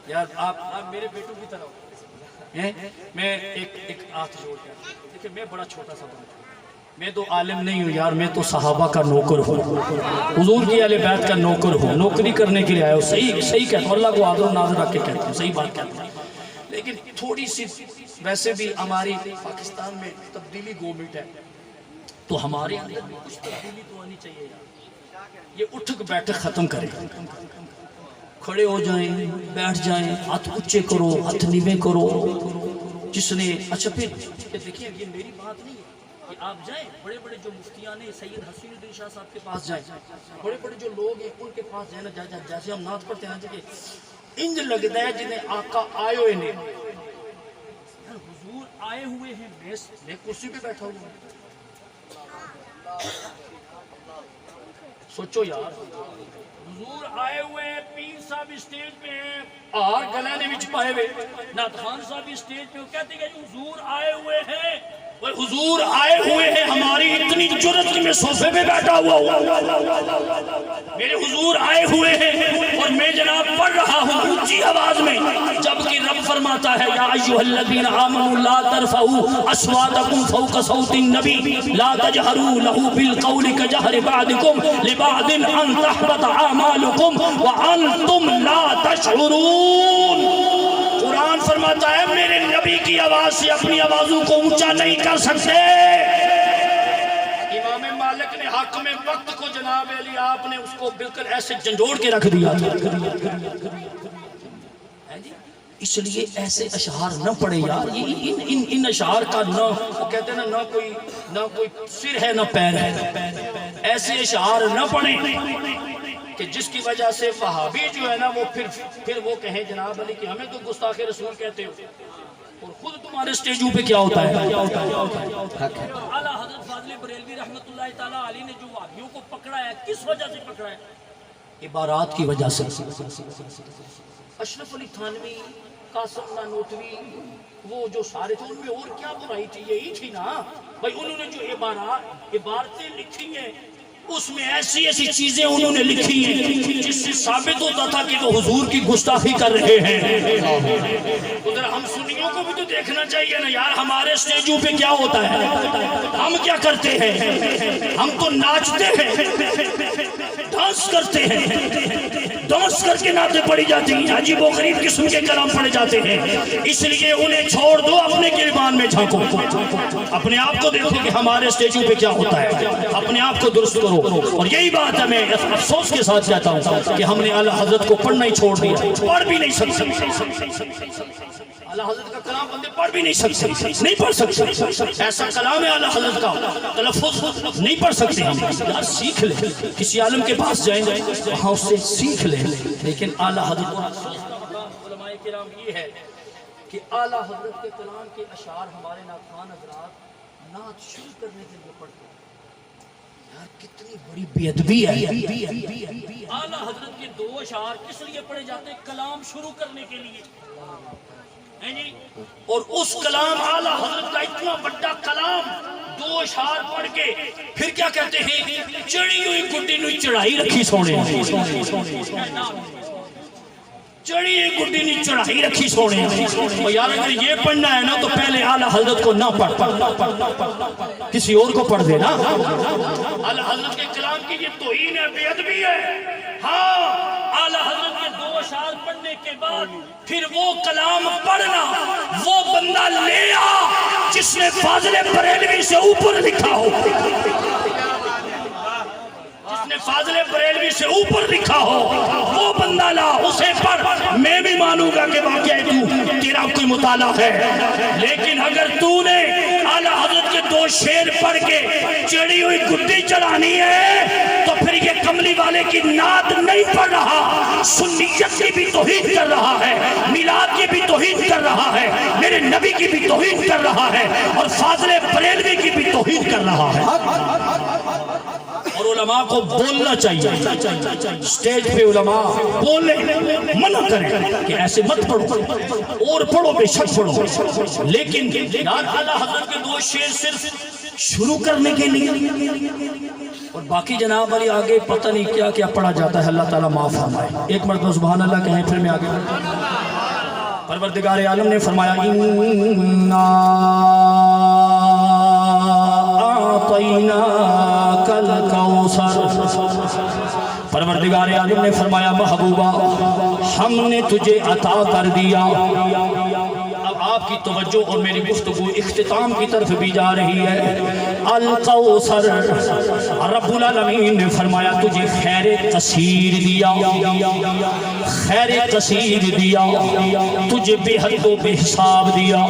یار آپ میرے بیٹوں کی طرح میں ایک ہاتھ جوڑ کے دیکھیں میں بڑا چھوٹا سا بندہ میں تو عالم نہیں ہوں یار میں تو صحابہ کا نوکر ہوں حضور کی اہل بیت کا نوکر ہوں نوکری کرنے کے لیے آیا ہوں صحیح کہتا ہوں اللہ کو عادل و ناظر رکھ کے کہتا ہوں صحیح بات کہتا ہوں لیکن تھوڑی سی ویسے بھی ہماری پاکستان میں تبدیلی گورنمنٹ ہے تو ہمارے اندر بھی کچھ تبدیلی تو آنی چاہیے یار یہ اٹھک بیٹھک ختم کرے کھڑے ہو جائیں، بیٹھ جائیں، ہاتھ اونچے کرو، ہاتھ نیوے کرو. جس نے اچھا پھر دیکھیں یہ میری بات نہیں ہے کہ آپ جائیں بڑے بڑے جو مفتیان ہیں سید حسین الدین شاہ صاحب کے پاس جائیں، بڑے بڑے جو لوگ ہیں ان کے پاس جائیں نا. جیسے ہم نعت پڑھتے ہیں نا کہ انج لگتا ہے جنہیں آقا آئے ہوئے نے، حضور آئے ہوئے ہیں، میں کرسی پہ بیٹھا ہوں. سوچو یار، حضور آئے ہوئے ہیں، پیر صاحب اسٹیج پہ ہیں، آر گلے نے وچ پائے ہوئے، نعت خان صاحب اسٹیج پہ کہتے ہیں حضور آئے ہوئے ہیں. حضور آئے ہوئے ہیں، ہماری اتنی جرت کہ میں صوفے پہ بیٹھا ہوا ہوں، میرے حضور آئے ہوئے ہیں اور میں جناب پڑھ رہا ہوں اونچی آواز میں، جبکہ رب فرماتا ہے یا ایھا الذین آمنوا لا ترفعوا اصواتکم فوق صوت النبی لا تجہروا لہ بالقول کجہر بعضکم لبعض ان تحبط اعمالکم وانتم لا تشعرون. قرآن فرماتا ہے میرے نبی کی آواز سے اپنی آوازوں کو اونچا نہیں کر سکتے. امام مالک نے حق میں وقت کو جناب علی آپ نے اس کو بالکل ایسے جھنجھوڑ کے رکھ دیا تھا. اس لیے ایسے اشعار نہ پڑھے یار، ان اشعار کا نہ وہ کہتے ہیں نہ کوئی سر ہے نہ پیر ہے. ایسے اشعار نہ پڑھیں کہ جس کی وجہ سے وہابی جو ہے نا وہ پھر وہ کہیں جناب علی کہ ہمیں تو گستاخ رسول کہتے ہو اور خود تمہارے سٹیجوں پہ کیا ہوتا ہے. اعلیٰ حضرت فاضل بریلوی رحمۃ اللہ تعالیٰ علیہ نے جو وہابیوں کو پکڑا ہے کس وجہ سے پکڑا ہے؟ عبارات کی وجہ سے. اشرف علی تھانوی، قاسم نانوتوی، وہ جو سارے تھے ان میں اور کیا برائی تھی؟ یہی تھی نا بھائی، انہوں نے جو عبارتیں لکھی ہیں اس میں ایسی ایسی چیزیں انہوں نے لکھی ہیں جس سے ثابت ہوتا تھا کہ وہ حضور کی گستاخی کر رہے ہیں. ادھر ہم سنیوں کو بھی تو دیکھنا چاہیے نا یار، ہمارے سٹیجوں پہ کیا ہوتا ہے، ہم کیا کرتے ہیں؟ ہم تو ناچتے ہیں، ڈانس کرتے ہیں، ڈانس کر کے نعتیں پڑھی جاتی ہیں، عجیب و غریب قسم کے کلام پڑھے جاتے ہیں. اس لیے انہیں چھوڑ دو، اپنے گریبان میں جھانکو، اپنے آپ کو دیکھو کہ ہمارے سٹیجوں پہ کیا ہوتا ہے، اپنے آپ کو درست کرو. اور یہی بات ہے، میں افسوس کے ساتھ کہتا ہوں کہ ہم نے اعلیٰ حضرت کو پڑھنا ہی چھوڑ دیا، پڑھ بھی نہیں سکتے. اعلیٰ حضرت کا کلام بندے پڑھ بھی نہیں سکتے، نہیں پڑھ سکتے. ایسا کلام ہے اعلیٰ حضرت کا، تلفظ نہیں پڑھ سکتے. ہم یار سیکھ لیں، کسی عالم کے پاس جائیں وہاں اس سے سیکھ لیں. لیکن اعلیٰ حضرت علماء کرام یہ ہے کہ اعلیٰ حضرت کے کلام کے اشعار ہمارے نعتخوان حضرات نعت شروع کرنے کے لیے پڑھتے ہیں. یار کتنی بڑی بے ادبی ہے. اعلیٰ حضرت کے دو اشعار کس لیے پڑھے جاتے ہیں؟ کلام شروع کرنے کے لیے. اور اس کلام اعلیٰ حضرت کا اتنا بڑا کلام دو اشعار پڑھ کے پھر کیا کہتے ہیں؟ چڑھی ہوئی گڈی نو چڑھائی رکھی سونے، چڑھی ہوئی گڈی نو چڑھائی رکھی سونے. یار اگر یہ پڑھنا ہے نا تو پہلے اعلیٰ حضرت کو نہ پڑھ، کسی اور کو پڑھ دینا. اعلیٰ حضرت کے کلام کی یہ توہین ہے، بے ادبی ہے. ہاں اعلیٰ حضرت کے دو اشعار پڑھنے کے بعد پھر وہ کلام پڑھنا، وہ بندہ لے آ جس نے فاضل بریلوی سے اوپر لکھا ہو، جس نے فاضل بریلوی سے اوپر لکھا ہو وہ بندہ لا، اسے پڑھ. میں بھی مانوں گا کہ واقعی تیرا کوئی مطالعہ ہے، لیکن اگر تو نے اعلیٰ حضرت کے دو شعر پڑھ کے چڑھی ہوئی گڈی چڑھانی ہے تو پھر یہ کملی والے کی نعت نہیں پڑھ رہا، سنیت کی بھی توہین کر رہا ہے، میلاد کی بھی توہین کر رہا ہے، میرے نبی کی بھی توہین کر رہا ہے، اور فاضل بریلوی کی بھی توہین کر رہا ہے. اور علماء کو بولنا چاہیے، سٹیج پہ علماء بولیں، منع کریں کہ ایسے مت پڑھو، اور پڑھو بے شک پڑھو، لیکن یار اعلیٰ حضرت کے دو شعر صرف شروع کرنے کے لیے، اور باقی جناب علی آگے پتہ نہیں کیا کیا پڑھا جاتا ہے. اللہ تعالیٰ معاف فرمائے. ایک مرتبہ سبحان اللہ کہیں پھر میں آگے. پروردگار عالم نے فرمایا اِنَّا أَعْطَيْنَاكَ الْكَوْثَرَ. پروردگار عالم نے فرمایا محبوبہ ہم نے تجھے عطا کر دیا. اب آپ آپ کی توجہ اور میری گفتگو اختتام کی طرف بھی جا رہی ہے. الکوثر رب العالمین نے فرمایا تجھے خیر کثیر دیا, خیر کثیر دیا, تجھے بے حد و بے حساب دیا.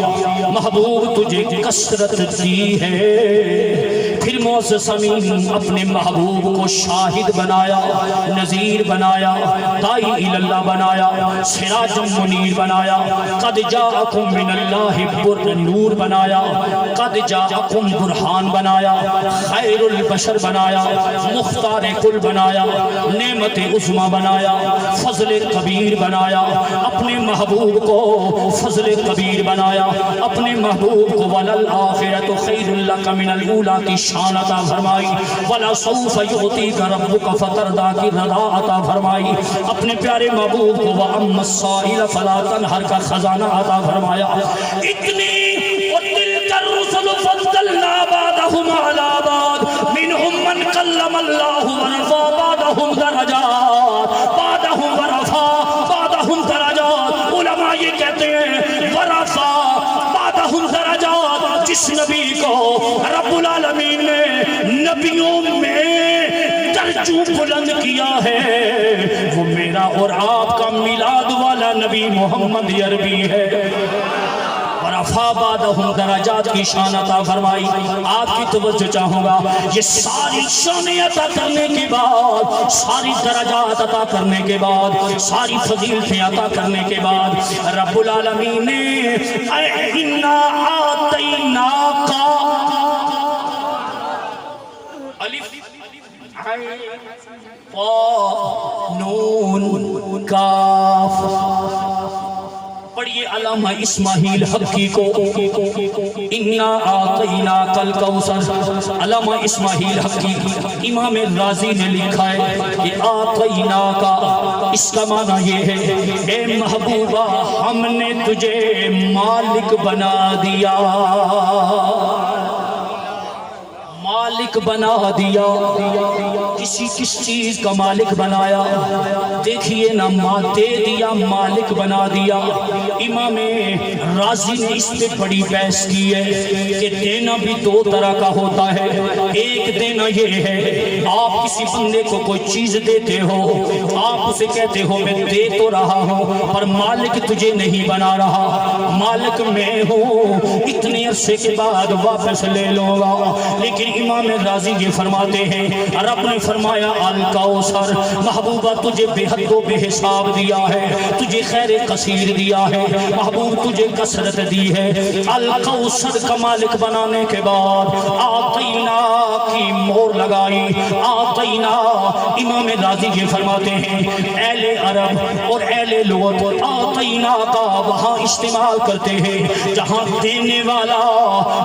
محبوب تجھے کثرت دی ہے. پھر معزز سامعین اپنے محبوب کو شاہد بنایا, نذیر بنایا, داعی اللہ بنایا, سراج منیر بنایا, قد جاءکم من اللہ نور بنایا, قد جاءکم برہان بنایا, خیر البشر بنایا, مختار کل بنایا, نعمت عظمی بنایا, فضل کبیر بنایا. اپنے محبوب کو فضل کبیر بنایا. اپنے محبوب کو وللآخرۃ خیر لک من الاولی کی شان عطا فرمائی. ولسوف یعطیک ربک فترضی کی رضا عطا فرمائی. اپنے پیارے محبوب کو واما السائل فلا تنہر کا خزانہ عطا فرمایا. اتنی وتلک الرسل فضلنا بعضهم علی بعض منهم من کلم اللہ ورفع بعضهم درجات بعضهم ورفع بعضهم درجات. علماء یہ کہتے ہیں ورفع بعضهم درجات, جس نبی کو رب العالمین نے نبیوں میں درجوں بلند کیا ہے وہ میرا اور آپ کا میلاد والا نبی محمد عربی ہے. ورفع بعضهم درجات کی شان عطا فرمائی. آپ کی توجہ چاہوں گا, یہ ساری شانیں عطا کرنے کے بعد, ساری درجات عطا کرنے کے بعد, ساری فضیلتیں عطا کرنے کے بعد رب العالمین نے اِنَّا آتَيْنَاكَ الف عین قاف نون کاف. پڑھیے علامہ اسماعیل حقی کو اِنَّا آتَيْنَاكَ الْكَوْثَرَ. علامہ اسماعیل حقی امام رازی نے لکھا ہے کہ آتَيْنَاكَ اس کا معنی یہ ہے اے محبوبہ ہم نے تجھے مالک بنا دیا, مالک بنا دیا. کسی کس چیز کا مالک بنایا؟ دیکھیے نا, دے دیا, مالک بنا دیا. امام رازی نے اس پہ بڑی بحث کی ہے کہ دینا بھی دو طرح کا ہوتا ہے. ایک دینا یہ ہے آپ کسی بندے کو کوئی چیز دیتے ہو, آپ اسے کہتے ہو میں دے تو رہا ہوں پر مالک تجھے نہیں بنا رہا, مالک میں ہوں, اتنے عرصے کے بعد واپس لے لوں گا. لیکن امام رازی یہ فرماتے ہیں رب نے فرمایا الکوثر محبوبہ تجھے بے حد و بے حساب دیا ہے, تجھے خیر کثیر دیا ہے, محبوب تجھے کثرت دی ہے. الکوثر کا مالک بنانے کے بعد آتینا کی مور لگائی. آتینا امام رازی یہ فرماتے ہیں اہل عرب اور اہل لغت آتینا کا وہاں استعمال کرتے ہیں جہاں دینے والا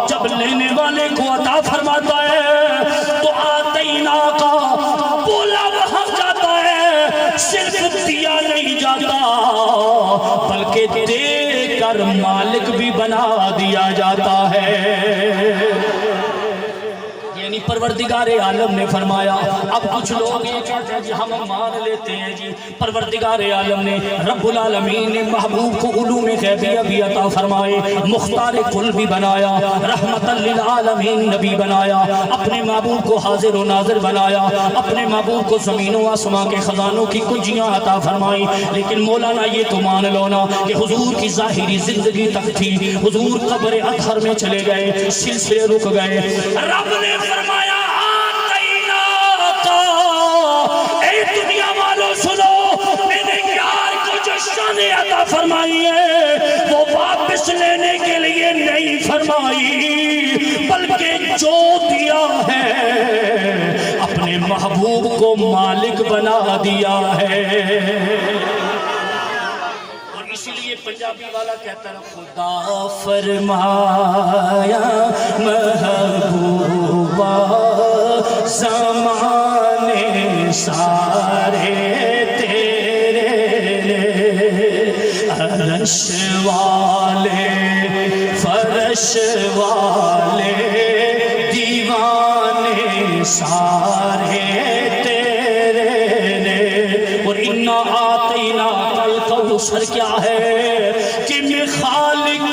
جب لینے والے کو عطا فرماتا ہے تو آتینا کا بولا وہاں جاتا ہے, صرف دیا نہیں جاتا بلکہ دے کر مالک بھی بنا دیا جاتا ہے. یعنی پروردگار عالم نے فرمایا. اب کچھ لوگ یہ کہتے ہیں جی ہم مان لیتے ہیں جی پروردگار عالم نے رب العالمین نے محبوب کو علوم غیبیہ بھی عطا فرمائے, مختار کل بھی بنایا, رحمت للعالمین نبی بنایا, اپنے محبوب کو حاضر و ناظر بنایا, اپنے محبوب کو زمین و آسمان کے خزانوں کی کنجیاں عطا فرمائی. لیکن مولانا یہ تو مان لو نا کہ حضور کی ظاہری زندگی تک تھی, حضور قبر اطہر میں چلے گئے, سلسلے رک گئے. رب نے فرمایا آتینا کا, اے دنیا والوں سنو, میں نے یار کو جو شان عطا فرمائی ہے وہ واپس لینے کے لیے نہیں فرمائی بلکہ جو دیا ہے اپنے محبوب کو مالک بنا دیا ہے. اسی لیے پنجابی والا کہتا ہے خدا فرمایا محبوبہ زمانے سارے تیرے عرش والے فرش والے دیوانے سارے تیرے. اور انا آتینا الکوثر کیا ہے کہ میں خالق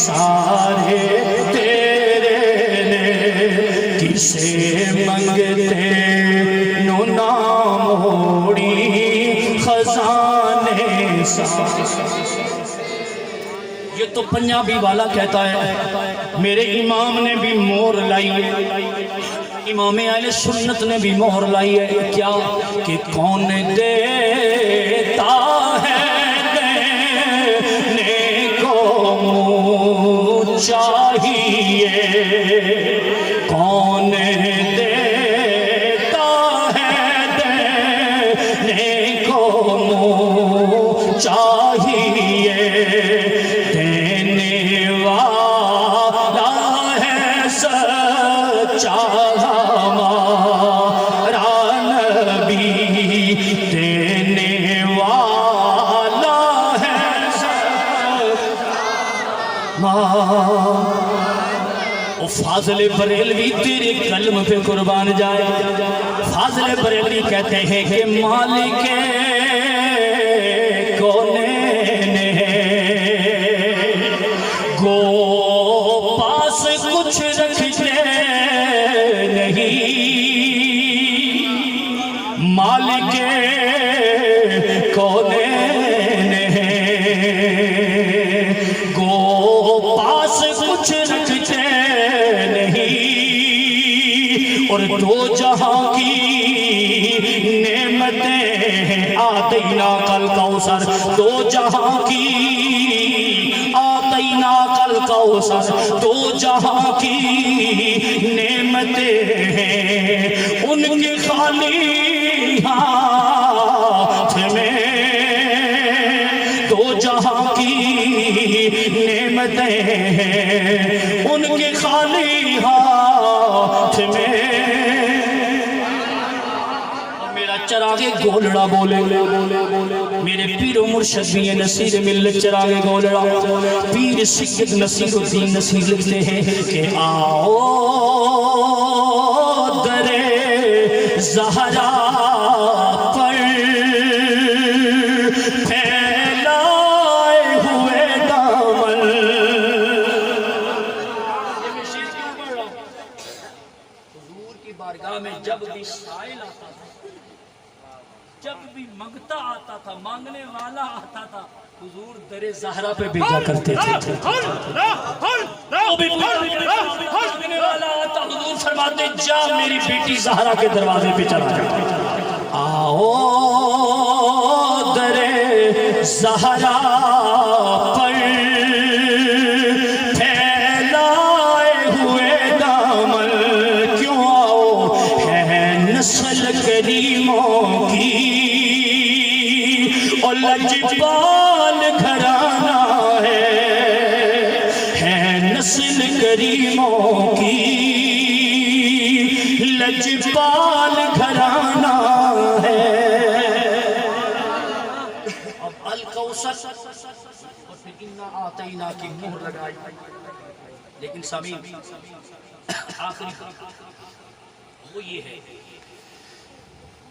سارے تیرے نے کسے منگتے نو ناموڑی خزانے سارے. یہ تو پنجابی والا کہتا ہے، میرے امام نے بھی مہر لائی ہے، امام اہل سنت نے بھی مہر لائی ہے. کیا کہ کون دیتا ہے دینے کو منہ چاہیے، کون دیتا ہے دینے کو منہ چاہیے، دینے والا ہے سچا ہمارا نبی، دینے والا ہے او فاضل بریلوی تیرے کلم پہ قربان جائے. فاضل بریلوی کہتے ہیں کہ مالک کونین گو پاس کچھ رکھتے نہیں، مالک کونین گو پاس کچھ رکھتے نہیں، اور دو جہاں کی نعمتیں آتینا کل کوثر، دو جہاں کی آتینا کل کوثر، دو جہاں کی نعمتیں ہیں ان کے خالی ہاتھ میں، دو جہاں کی نعمتیں ہیں ان کے خالی ہاتھ میں. میرا چراغ گولڑا بولے، میرے پیر و مرشد بھی نصیر ملت چراغ گولڑا، پیر سید نصیر الدین نصیر لکھتے ہیں کہ آؤ در زہرا پر پھیلائے ہوئے دامن. حضور کی بارگاہ میں جب بھی سائل آتا تھا، جب بھی منگتا آتا تھا، مانگنے والا آتا تھا، حضور در زہرا پہ بھیجا کرتے تھے. مانگنے والا آتا، حضور فرماتے جا میری بیٹی زہرا کے دروازے پہ چلا جا. آؤ در زہرا پر پھیلائے ہوئے دامن، کیوں آؤ ہے نسل کریموں کی اور لجپال گھرانہ ہے نسل کریموں کی لجپال گھرانہ ہے. اب الکوثر اور پھر انا آتینا کی مہر لگائی، لیکن سامعین آخری وہ یہ ہے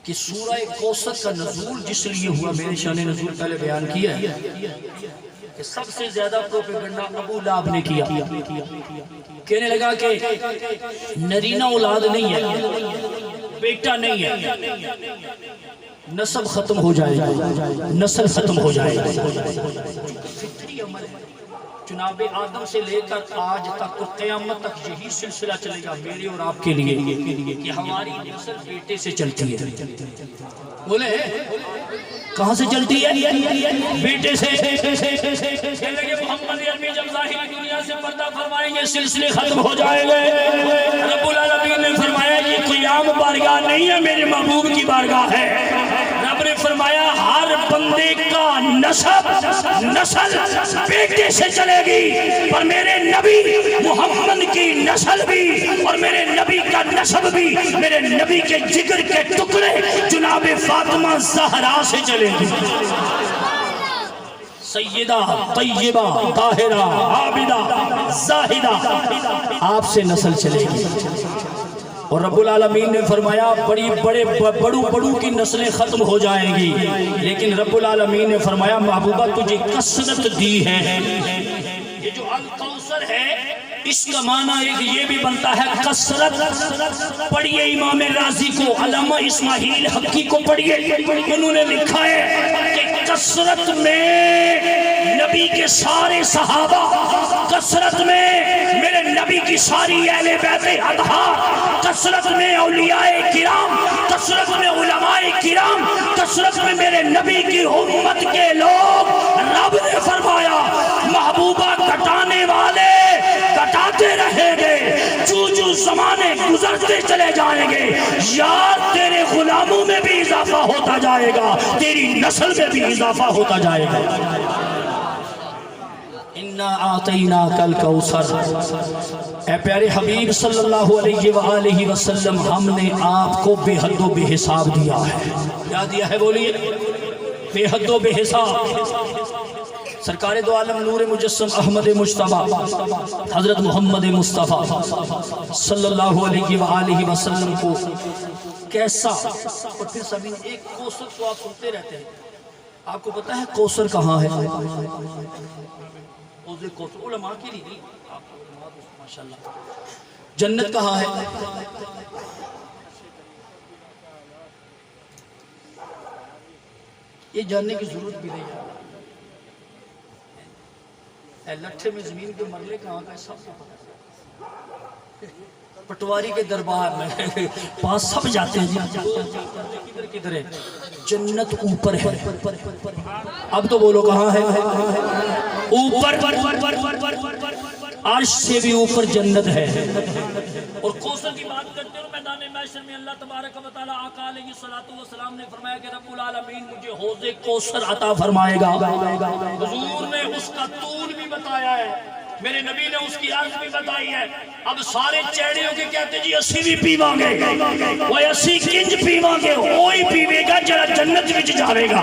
کہ سورہ کوثر کا نزول جس لیے ہوا، میرے شان نزول پہلے بیان کیا ہے کہ سب سے زیادہ پروپیگنڈا ابو لہب نے کیا. کہنے لگا کہ نرینہ اولاد نہیں ہے، بیٹا نہیں ہے، نسب ختم ہو جائے گا، نسل ختم ہو جائے گا. فطری عمل ہے. جناب آدم سے لے کر آج تک قیامت تک یہی سلسلہ چلے گا میرے اور آپ کے لیے کہ ہماری نسل بیٹے سے چلتی ہے. بولے کہاں سے چلتی ہے؟ بیٹے سے. محمد عربی جب ظاہری دنیا سے پردہ فرمائیں گے سلسلے ختم ہو جائیں گے. رب العالمین نے فرمایا یہ قیام بارگاہ نہیں ہے، میرے محبوب کی بارگاہ ہے. رب نے فرمایا ہر بندے کا نسل بیٹے سے چلے گی، اور میرے نبی محمد کی نسل بھی اور میرے نبی کا نسب بھی میرے نبی کے جگر کے ٹکڑے جناب فاطمہ زہرا سے چلے گی. سیدہ طیبہ طاہرہ عابدہ زاہدہ آپ سے نسل چلے گی. اور رب العالمین نے فرمایا بڑوں کی نسلیں ختم ہو جائیں گی، لیکن رب العالمین نے فرمایا محبوبہ تجھے کثرت دی ہے، یہ جو الکوثر ہے اس کا معنی ایک یہ بھی بنتا ہے کثرت. پڑھیے امام رازی کو، علامہ اسماعیل حقی کو پڑھیے، انہوں نے لکھا ہے کہ کثرت میں نبی کے سارے صحابہ، کثرت میں میرے نبی کی ساری اہل بیت اطہار، کثرت میں اولیاء کرام، کثرت میں علماء کرام، کثرت میں میرے نبی کی امت کے لوگ. رب نے فرمایا محبوبہ کٹانے والے کٹاتے رہیں گے، جو زمانے گزرتے چلے جائیں گے، یار تیرے غلاموں میں بھی اضافہ ہوتا جائے گا، تیری نسل میں بھی اضافہ ہوتا جائے گا. اِنَّا آتَيْنَاكَ الْكَوْثَرَ. اے پیارے حبیب صلی اللہ علیہ وآلہ وسلم، ہم نے آپ کو بے حد و بے حساب دیا ہے. کیا دیا ہے بولیے؟ بے حد و بے حساب. سرکار دو عالم نور مجسم احمد مجتبیٰ حضرت محمد مصطفیٰ صلی اللہ علیہ وآلہ وسلم کو کیسا، اور پھر سبھی ایک کوثر کو آپ سنتے رہتے ہیں. آپ کو پتا ہے کوثر کہاں ہے؟ کوثر علماء کی نہیں، ماشاءاللہ. جنت کہاں ہے؟ یہ جاننے کی ضرورت بھی نہیں ہے. اے لٹھے میں زمین کے مرلے کہاں کا ہے سب کو پتا ہے. پٹواری کے دربار میں پاس سب جاتے ہیں، کدھر کدھر ہے؟ جنت اوپر ہے. اب تو بولو کہاں ہے؟ اوپر. عرش سے بھی اوپر جنت ہے. اور کوثر کی بات کرتے ہیں میدان محشر میں اللہ تبارک و تعالیٰ آقا علیہ السلام نے فرمایا کہ رب العالمین مجھے حوض کوثر عطا فرمائے گا. حضور نے اس کا طول بھی بتایا ہے، میرے نبی نے اس کی عرض بھی بتائی ہے. اب سارے چہرے ہو کے کہتے جی اسی بھی پیواں گے، وہ اسی کنج پیواں گے، وہی پیوے گا جڑا جنت وچ جاوے گا.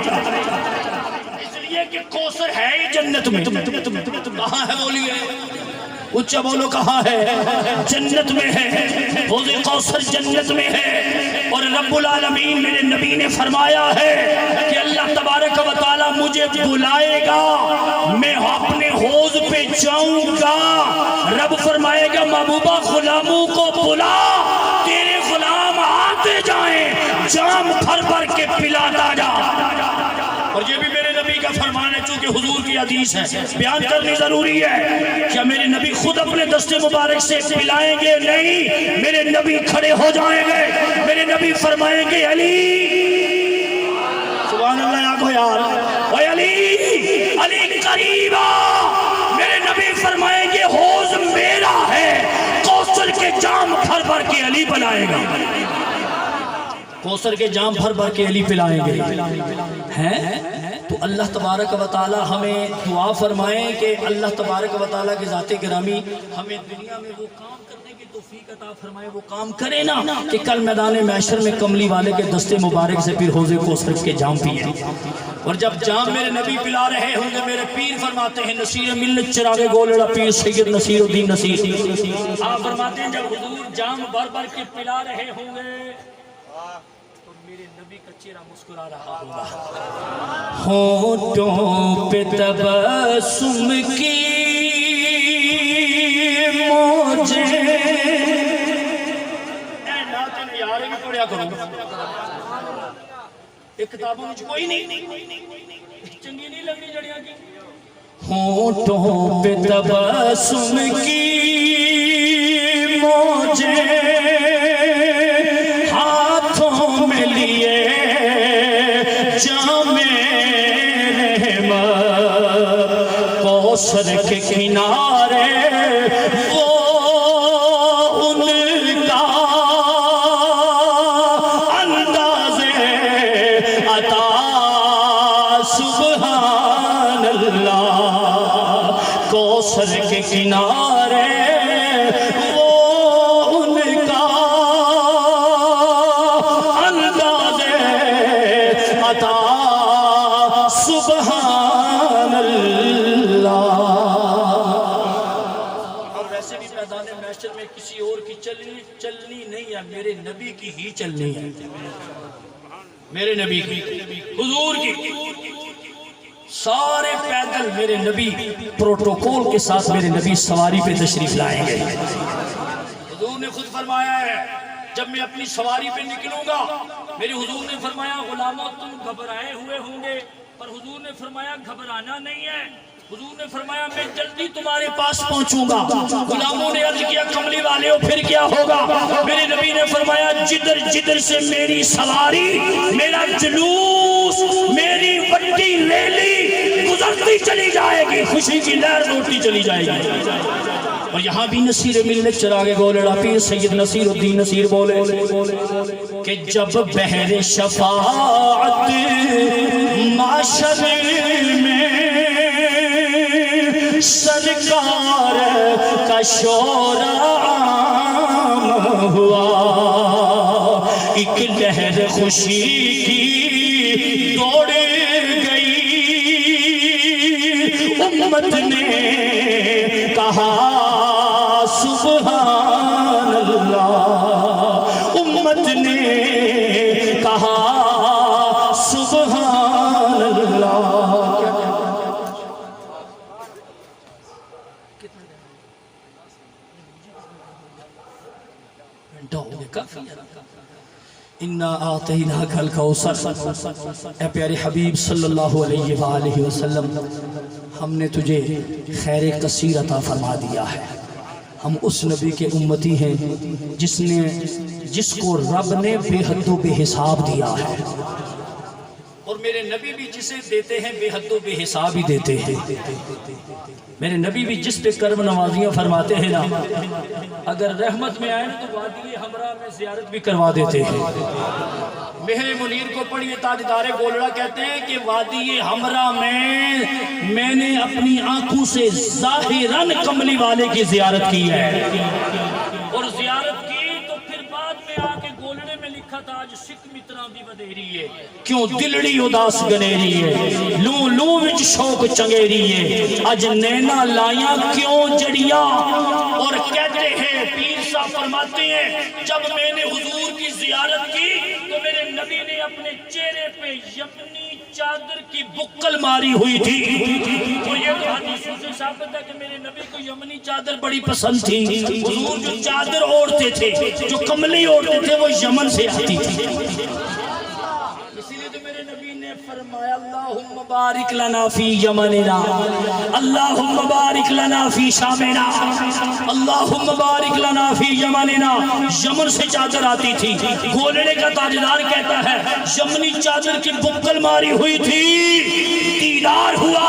اس لیے کہ کوثر ہے ہی جنت میں. کہاں ہے بولیے؟ اچھا بولو کہاں ہے؟ جنت میں ہے. حوض کوثر جنت میں ہے. اور رب العالمین میرے نبی نے فرمایا ہے کہ اللہ تبارک و تعالی مجھے بلائے گا، میں اپنے حوض پہ جاؤں گا. رب فرمائے گا محبوبہ غلاموں کو بلا، تیرے غلام آتے جائیں، جام بھر بھر کے پلاتا جا. اور یہ بھی میرے نبی کا فرمان ہے، چونکہ حضور کی حدیث ہے، بیان کرنی ضروری ہے. کیا میرے نبی خود اپنے دست مبارک سے پلائیں گے؟ نہیں، میرے نبی کھڑے ہو جائیں گے، میرے نبی فرمائیں گے علی، سبحان اللہ آگو یار، اے علی، علی قریب آ. میرے نبی فرمائیں گے حوض میرا ہے. کوثر کے جام بھر بھر کے علی پلائے گا. کوثر کے جام بھر بھر کے علی پلائیں گے. ہیں تو اللہ تبارک و تعالی ہمیں دعا فرمائیں کہ اللہ تبارک و تعالی کی ذات گرامی ہمیں دنیا میں وہ کام کرنے کی توفیق عطا فرمائے، وہ کام کرے نا کہ کل میدان محشر میں کملی والے کے دستے مبارک سے پھر حوض کوثر کے جام پیئے. اور جب جام میرے نبی پلا رہے ہوں گے، میرے پیر فرماتے ہیں، نصیر ملت چراغ گولڑا پیر سید نصیر الدین نصیر، آپ فرماتے ہیں جب حضور جام بھر بھر کے پلا رہے ہوں گے تو میرے نبی کا چہرہ مسکرا رہا ہوگا. ہونٹوں پہ تبسم کی موجیں، اے ناطن یارے بھی پڑھیا کرو، ایک کتابوں میں کوئی نہیں چنگی نہیں لگنی جڑیاں کی. ہونٹوں پہ تبسم کی موجیں، ہاتھوں میں لیے جام رحمت، کوثر کے کنارے وہ ان کا انداز عطا، سبحان اللہ. کوثر کے کنارے سبحان اللہ. اور ویسے بھی میدان محشر میں کسی اور کی چلنی نہیں ہے، میرے نبی کی ہی چلنی ہے، میرے نبی کی، حضور کی سارے پیدل میرے نبی پروٹوکول کے ساتھ میرے نبی سواری پہ تشریف لائیں گے. حضور نے خود فرمایا ہے جب میں اپنی سواری پہ نکلوں گا میرے حضور نے فرمایا غلاموں تم گھبرائے ہوئے ہوں گے، پر حضور نے فرمایا گھبرانا نہیں ہے. حضور نے فرمایا میں جلدی تمہارے پاس پہنچوں گا. غلاموں نے عرض کیا کملی والے ہو پھر کیا ہوگا؟ میرے نبی نے فرمایا جدھر جدھر سے میری سواری، میرا جلوس، میری بڑی ریلی گزرتی چلی جائے گی، خوشی کی لہر لوٹتی چلی جائے گی. اور یہاں بھی نصیر ملت چراغ گولڑا پیر سید نصیر الدین نصیر بولے کہ جب بحر شفاعت معاشر میں سرکار کا شور عام ہوا، ایک لہر خوشی کی دوڑ گئی، امت نے کہا سبحان اللہ، امت نے کہا سبحان اللہ. اِنَّا آتَيْنَاكَ الْكَوْثَرَ. اے پیارے حبیب صلی اللہ علیہ وآلہ وسلم، ہم نے تجھے خیر کثیر عطا فرما دیا ہے. ہم اس نبی کے امتی ہیں جس کو رب نے بے حد و بے حساب دیا ہے، اور میرے نبی بھی جسے دیتے ہیں بے حد و بے حساب ہی دیتے ہیں. میرے نبی بھی جس پہ کرم نوازیاں فرماتے ہیں نا، اگر رحمت میں آئے تو وادی ہمراہ میں زیارت بھی کروا دیتے ہیں. مہر منیر کو پڑھیے، تاجدار گولڑا کہتے ہیں کہ وادی ہمراہ میں نے اپنی آنکھوں سے ظاہراً کملی والے کی زیارت کی ہے، اور زیارت کی تو پھر بعد میں آ کے گولڑے میں لکھا تھا آج سکھ متران دی ودیری ہے، کیوں دلڑی اداس گنیری ہے، لوں لوں وچ شوق چنگیری ہے، اج نینا لائیاں کیوں جڑیاں. اور کہتے ہیں پیر صاحب فرماتے ہیں جب میں نے حضور کی زیارت کی تو میرے نبی نے اپنے چہرے پہ یمنی چادر کی بکل ماری ہوئی تھی. تو یہ تو حدیثوں سے ثابت ہے کہ میرے نبی کو یمنی چادر بڑی پسند تھی. حضور جو چادر اوڑھتے تھے، جو کملی اوڑھتے تھے، وہ یمن سے آتی تھی. اسی لیے تو میرے نبی نے فرمایا اللہم بارک لنا فی یمننا، اللہم بارک لنا فی شامنا، اللہم بارک لنا فی یمننا. یمن سے چادر آتی تھی. گولڑے کا تاجدار کہتا ہے یمنی چادر کی بکل ماری ہوئی تھی. دیدار ہوا،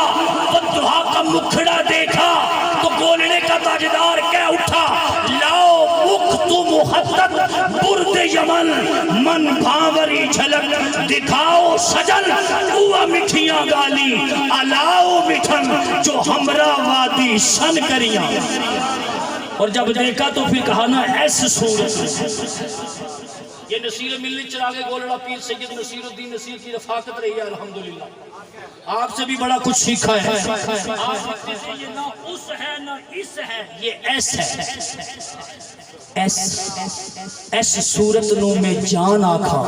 بددعا کا مکھڑا دیکھا تو گولڑے کا تاجدار کہہ اٹھا لاؤ مکھ تو محدد برد یمن، من بھاوری جھلک دکھاؤ سجن، ہوا مٹھیاں گالی الاؤ مٹھن جو ہمراہ وادی سن کریاں. اور جب دیکھا تو پھر کہا نا ایس صورت. یہ نصیر ملت چراغ گولڑا پیر سید نصیر الدین نصیر کی رفاقت رہی ہے الحمدللہ. آپ سے بھی بڑا کچھ سیکھا ہے. آپ لکھتے سے یہ نہ اس ہے نہ اس ہے، یہ ایس ہے. ایس صورت نو میں جان آکھاں،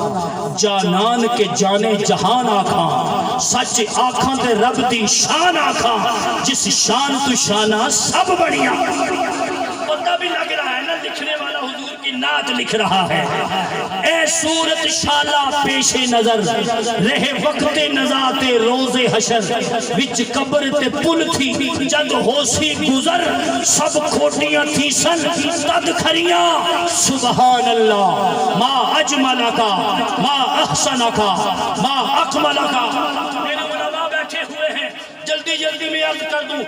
جانان کے جانے جہان آکھاں، سچ آکھاں تے رب دی شان آکھاں، جس شان تو شانہ سب بڑیاں. پتہ بھی لگ رہا ہے نا لکھنے والا حضور کی نعت لکھ رہا ہے. اے صورت شالہ پیش نظر، رہے وقت نزات روز حشر، وچ قبر تے پل تھی جد ہوسی گزر، سب کھوٹیاں تھی سن تد کھریاں. سبحان اللہ ما اجملکا ما احسنکا ما اکملکا. میرے علماء بیٹھے ہوئے ہیں، جلدی جلدی میں عرض کر دوں،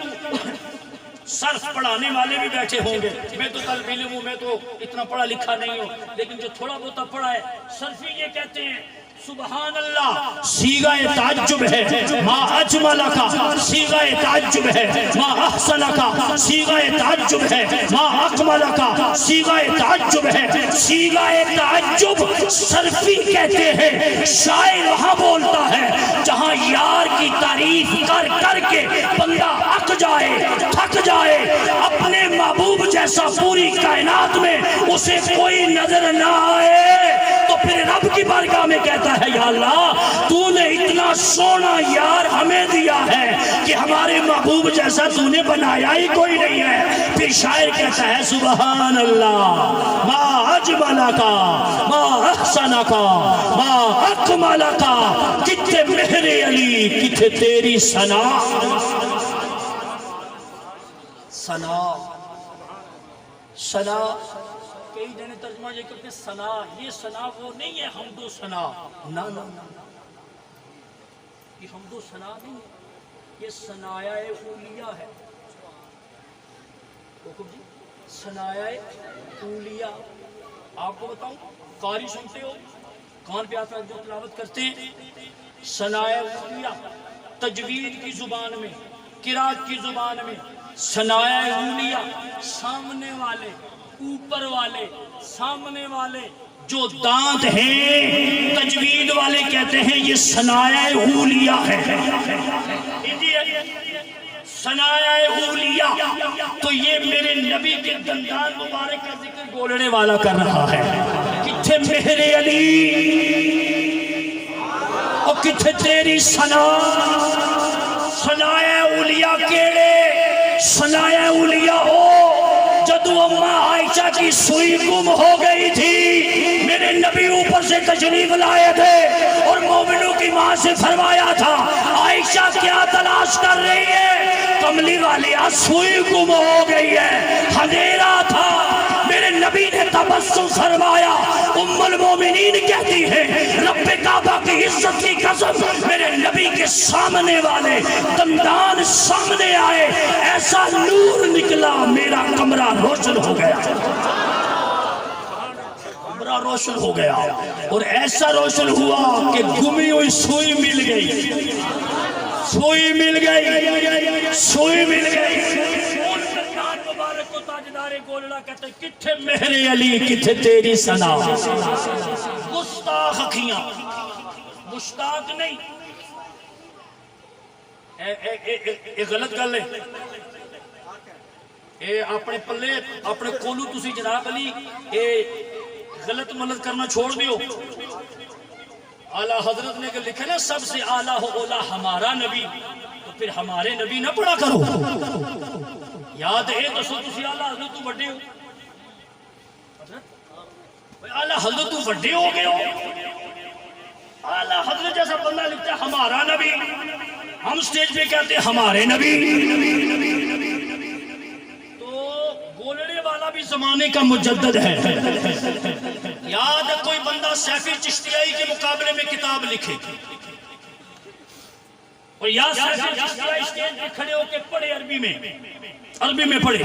صرف پڑھانے والے بھی بیٹھے ہوں گے. میں تو طالب علم ہوں، میں تو اتنا پڑھا لکھا نہیں ہوں، لیکن جو تھوڑا بہت پڑھا ہے صرفی یہ کہتے ہیں سبحان اللہ صیغہ تعجب ہے، ما اجملکا صیغہ تعجب ہے، ما احسنکا صیغہ تعجب ہے، ما اکملکا صیغہ تعجب ہے. صیغہ تعجب صرفی کہتے ہیں. شاعر وہاں بولتا ہے جہاں یار کی تعریف کر کر کے بندہ اک جائے، تھک جائے، اپنے محبوب جیسا پوری کائنات میں اسے کوئی نظر نہ آئے، تو پھر رب کی بارگاہ میں کہتا ہے یا اللہ تو نے اتنا سونا یار ہمیں دیا ہے کہ ہمارے محبوب جیسا تو نے بنایا ہی کوئی نہیں ہے. پھر شاعر کہتا ہے سبحان اللہ ما اجملکا ما احسنکا ما اکملکا. کتنے میرے علی کتنے تیری ثنا. ثنا ثنا کئی جنے ترجمہ یہ کرتے ثنا. یہ ثنا وہ نہیں ہے حمد و ثنا. نہ یہ حمد و ثنا نہیں ہے. یہ ثنایا اولیاء ہے. ثنایا اولیاء. آپ کو بتاؤں قاری سنتے ہو کان پہ آتا ہے جو تلاوت کرتے ہیں. ثنایا اولیاء تجوید کی زبان میں قرات کی زبان میں ثنایا اولیاء سامنے والے اوپر والے سامنے والے جو دانت ہیں تجوید والے کہتے ہیں یہ ثنایا اولیاء ہے. ثنایا اولیاء تو یہ میرے نبی کے دندان مبارک کا ذکر بولنے والا کر رہا ہے. کتھے میرے علی اور کتھے تیری ثنا. ثنایا اولیاء کیڑے ثنایا اولیاء ہو جدو اماں عائشہ کی سوئی گم ہو گئی تھی میرے نبی اوپر سے تشریف لائے تھے اور مومنوں کی ماں سے فرمایا تھا عائشہ کیا تلاش کر رہی ہے. کملی والی سوئی گم ہو گئی ہے. اندھیرا تھا. میرے نبی نے تبسم فرمایا. ام المومنین کہتی ہے رب کعبہ کی عزت کی قسم میرے نبی کے سامنے والے دندان سامنے آئے ایسا نور نکلا میرا کمرہ روشن ہو گیا. کمرہ روشن ہو گیا اور ایسا روشن ہوا کہ گمی ہوئی سوئی مل گئی. سوئی مل گئی. سوئی مل گئی. مبارک کو تاجدار گولڑا کہتے کتھے میرے علی کتھے تیری ثنا. گستاخ اکھیاں مشتاق نہیں. ایک غلط گل ہے. اے اپنے پلے اپنے کولو تسی جناب علی اے غلط ملت کرنا چھوڑ دیو. اعلیٰ حضرت نے کہ لکھا نا سب سے اعلیٰ ہو اولا ہمارا نبی تو پھر ہمارے نبی نہ پڑھا کرو. یاد ہے تو سو تسی اعلیٰ حضرت تو بڑے ہو. اعلیٰ حضرت تو بڑے ہو گئے ہو. اعلیٰ حضرت جیسا بندہ لکھتا ہے ہمارا نبی. ہم سٹیج پہ کہتے ہیں ہمارے نبی. تو بولنے والا بھی زمانے کا مجدد ہے. یاد ہے کوئی بندہ سیفی چشتیائی کے مقابلے میں کتاب لکھے اور یا سیفی چشتیائی سٹیج پہ کھڑے ہو کے پڑھے عربی میں پڑھے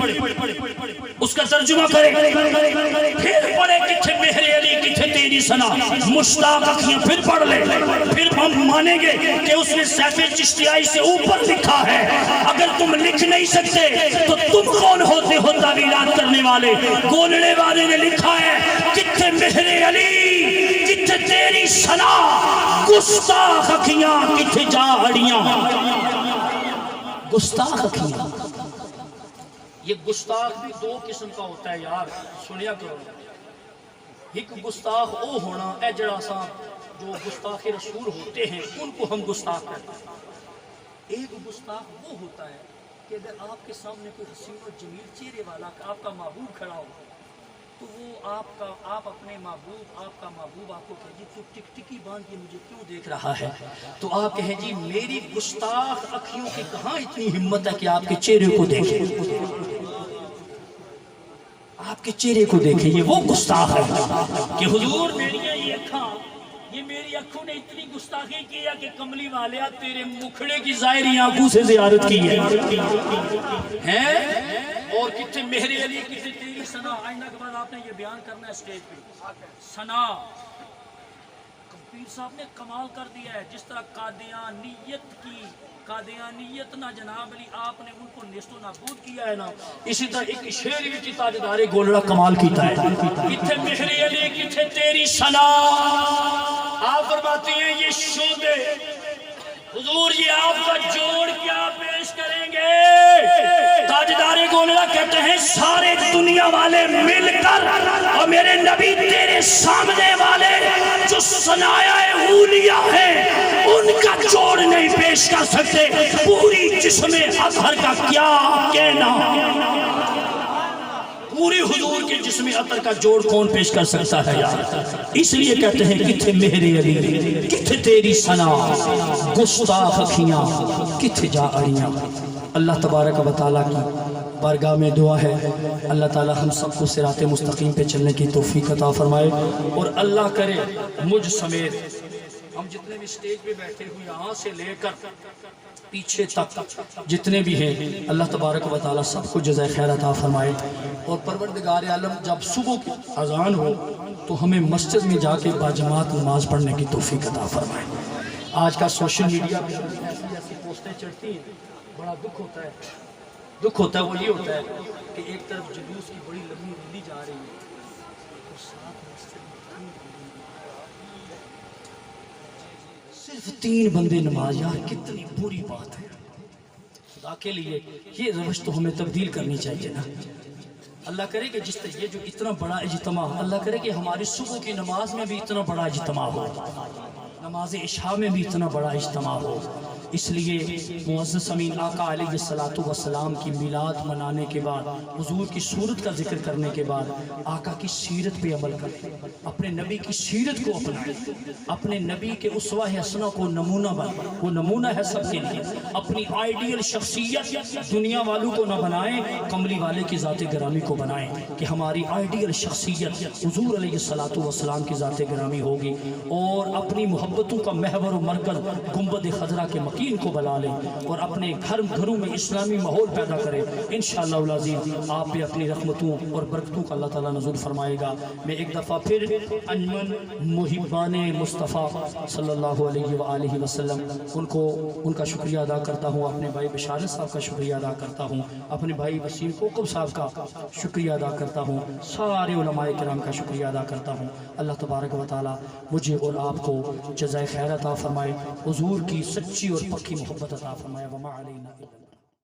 اس کا ترجمہ کرے پھر پڑھے کتھے میرے علی کتھے تیری ثنا. مشتاق اکھیاں پھر پڑھ لے پھر ہم مانیں گے کہ اس نے سیفی چشتیائی سے اوپر لکھا ہے. اگر تم لکھ نہیں سکتے تو تم کون ہوتے ہو تعویلات کرنے والے. گولنے والے نے لکھا ہے کتھے میرے علی کتھے تیری ثنا. گستاخ اکھیاں کتھے جاڑیاں. گستاخ اکھیاں. یہ گستاخ بھی دو قسم کا ہوتا ہے یار سنیا کرو. ایک گستاخ او ہونا اے جڑا سا جو گستاخ رسول ہوتے ہیں ان کو ہم گستاخ کہتے ہیں. ایک گستاخ وہ ہوتا ہے کہ اگر آپ کے سامنے کوئی حسین و جمیل چہرے والا آپ کا محبوب کھڑا ہو تو وہ آپ اپنے محبوب آپ کا محبوب آپ کو کہے جی تو ٹک ٹکی باندھ کے مجھے کیوں دیکھ رہا ہے. تو آپ کہیں جی میری گستاخ اکھیوں کی کہاں اتنی ہمت ہے کہ آپ کے چہرے کو دیکھیں. آپ کے چہرے کو دیکھیں. یہ وہ گستاخ ہے کہ حضور یہ میری اکھوں نے اتنی گستاخی کی ہے کہ کملی والیا تیرے مکھڑے کی ظاہری آنکھوں سے زیارت کی ہے. اور کتنے میرے علی کتنے تیری ثنا. آئندہ کے بعد آپ نے یہ بیان کرنا ہے سٹیج پہ. ثنا پیر صاحب نے کمال کر دیا ہے. جس طرح قادیانیت نہ جناب علی آپ نے ان کو نیست و نابود کیا ہے نا اسی طرح ایک شعر کی تاجدار گولڑا کمال کیتا ہے. کتھے میرے علی کتھے تیری ثنا. آپ فرماتے ہیں یہ شعبے حضور یہ آپ کا جوڑ کیا پیش کریں گے. تاجدار گولڑا کہتے ہیں سارے دنیا دنیا والے مل کر اور میرے نبی تیرے سامنے والے جو صنایع اولیاء ہیں ان کا جوڑ نہیں پیش کر سکتے. پوری جسم اطہر کا کیا کہنا، پوری حضور کے جسم اطہر کا جوڑ کون پیش کر سکتا ہے یار. اس لیے کہتے ہیں کتھے میرے علی کتھے تیری ثنا، گستاخ اکھیاں کتھے جا اڑیاں. اللہ تبارک و تعالیٰ کی بارگاہ میں دعا ہے اللہ تعالیٰ ہم سب کو صراط مستقیم پہ چلنے کی توفیق عطا فرمائے، اور اللہ کرے مجھ سمیت ہم جتنے بھی سٹیج پہ بیٹھے ہوئے یہاں سے لے کر پیچھے تک جتنے بھی ہیں اللہ تبارک و تعالیٰ سب کو جزائے خیر عطا فرمائے. اور پروردگار عالم جب صبح کی اذان ہو تو ہمیں مسجد میں جا کے باجماعت نماز پڑھنے کی توفیق عطا فرمائے. آج کا سوشل میڈیا پہ ایسی ایسی پوسٹیں چڑھتی ہیں، بڑا دکھ ہوتا ہے وہ یہ ہوتا ہے کہ ایک طرف جلوس کی بڑی لمبی ریلی جا رہی ہے اور ساتھ صرف 3 بندے نماز. یار کتنی بری بات ہے. خدا کے لیے یہ روش تو ہمیں تبدیل کرنی چاہیے نا. اللہ کرے کہ جس طرح یہ جو اتنا بڑا اجتماع، اللہ کرے کہ ہماری صبح کی نماز میں بھی اتنا بڑا اجتماع ہو، نماز عشاء میں بھی اتنا بڑا اجتماع ہو. اس لیے معزز امین آقا علیہ الصلوۃ والسلام کی میلاد منانے کے بعد، حضور کی صورت کا ذکر کرنے کے بعد آقا کی سیرت پہ عمل کریں، اپنے نبی کی سیرت کو اپنائیں، اپنے نبی کے اسوہ حسنہ کو نمونہ بنائیں. وہ نمونہ ہے سب کے لیے. اپنی آئیڈیل شخصیت دنیا والوں کو نہ بنائیں، کملی والے کی ذات گرامی کو بنائیں کہ ہماری آئیڈیل شخصیت حضور علیہ الصلوۃ والسلام کی ذات گرامی ہوگی. اور اپنی محبتوں کا محور و مرکز گنبد خضرا کے مکین کو بلا لیں اور اپنے گھروں میں اسلامی ماحول پیدا کریں. انشاءاللہ العزیز آپ پہ اپنی رحمتوں اور برکتوں کا اللہ تعالیٰ نزول فرمائے گا. میں ایک دفعہ پھر انجمن محبان مصطفیٰ صلی اللہ علیہ وآلہ وسلم ان کا شکریہ ادا کرتا ہوں. اپنے بھائی بشارت صاحب کا شکریہ ادا کرتا ہوں. اپنے بھائی وسیم کوکب صاحب کا شکریہ ادا کرتا ہوں. سارے علماء کرام کا شکریہ ادا کرتا ہوں. اللہ تبارک و تعالیٰ مجھے اور آپ کو جزائے خیر عطا فرمائے، حضور کی سچی اور پکی محبت عطا فرمائے. وما علینا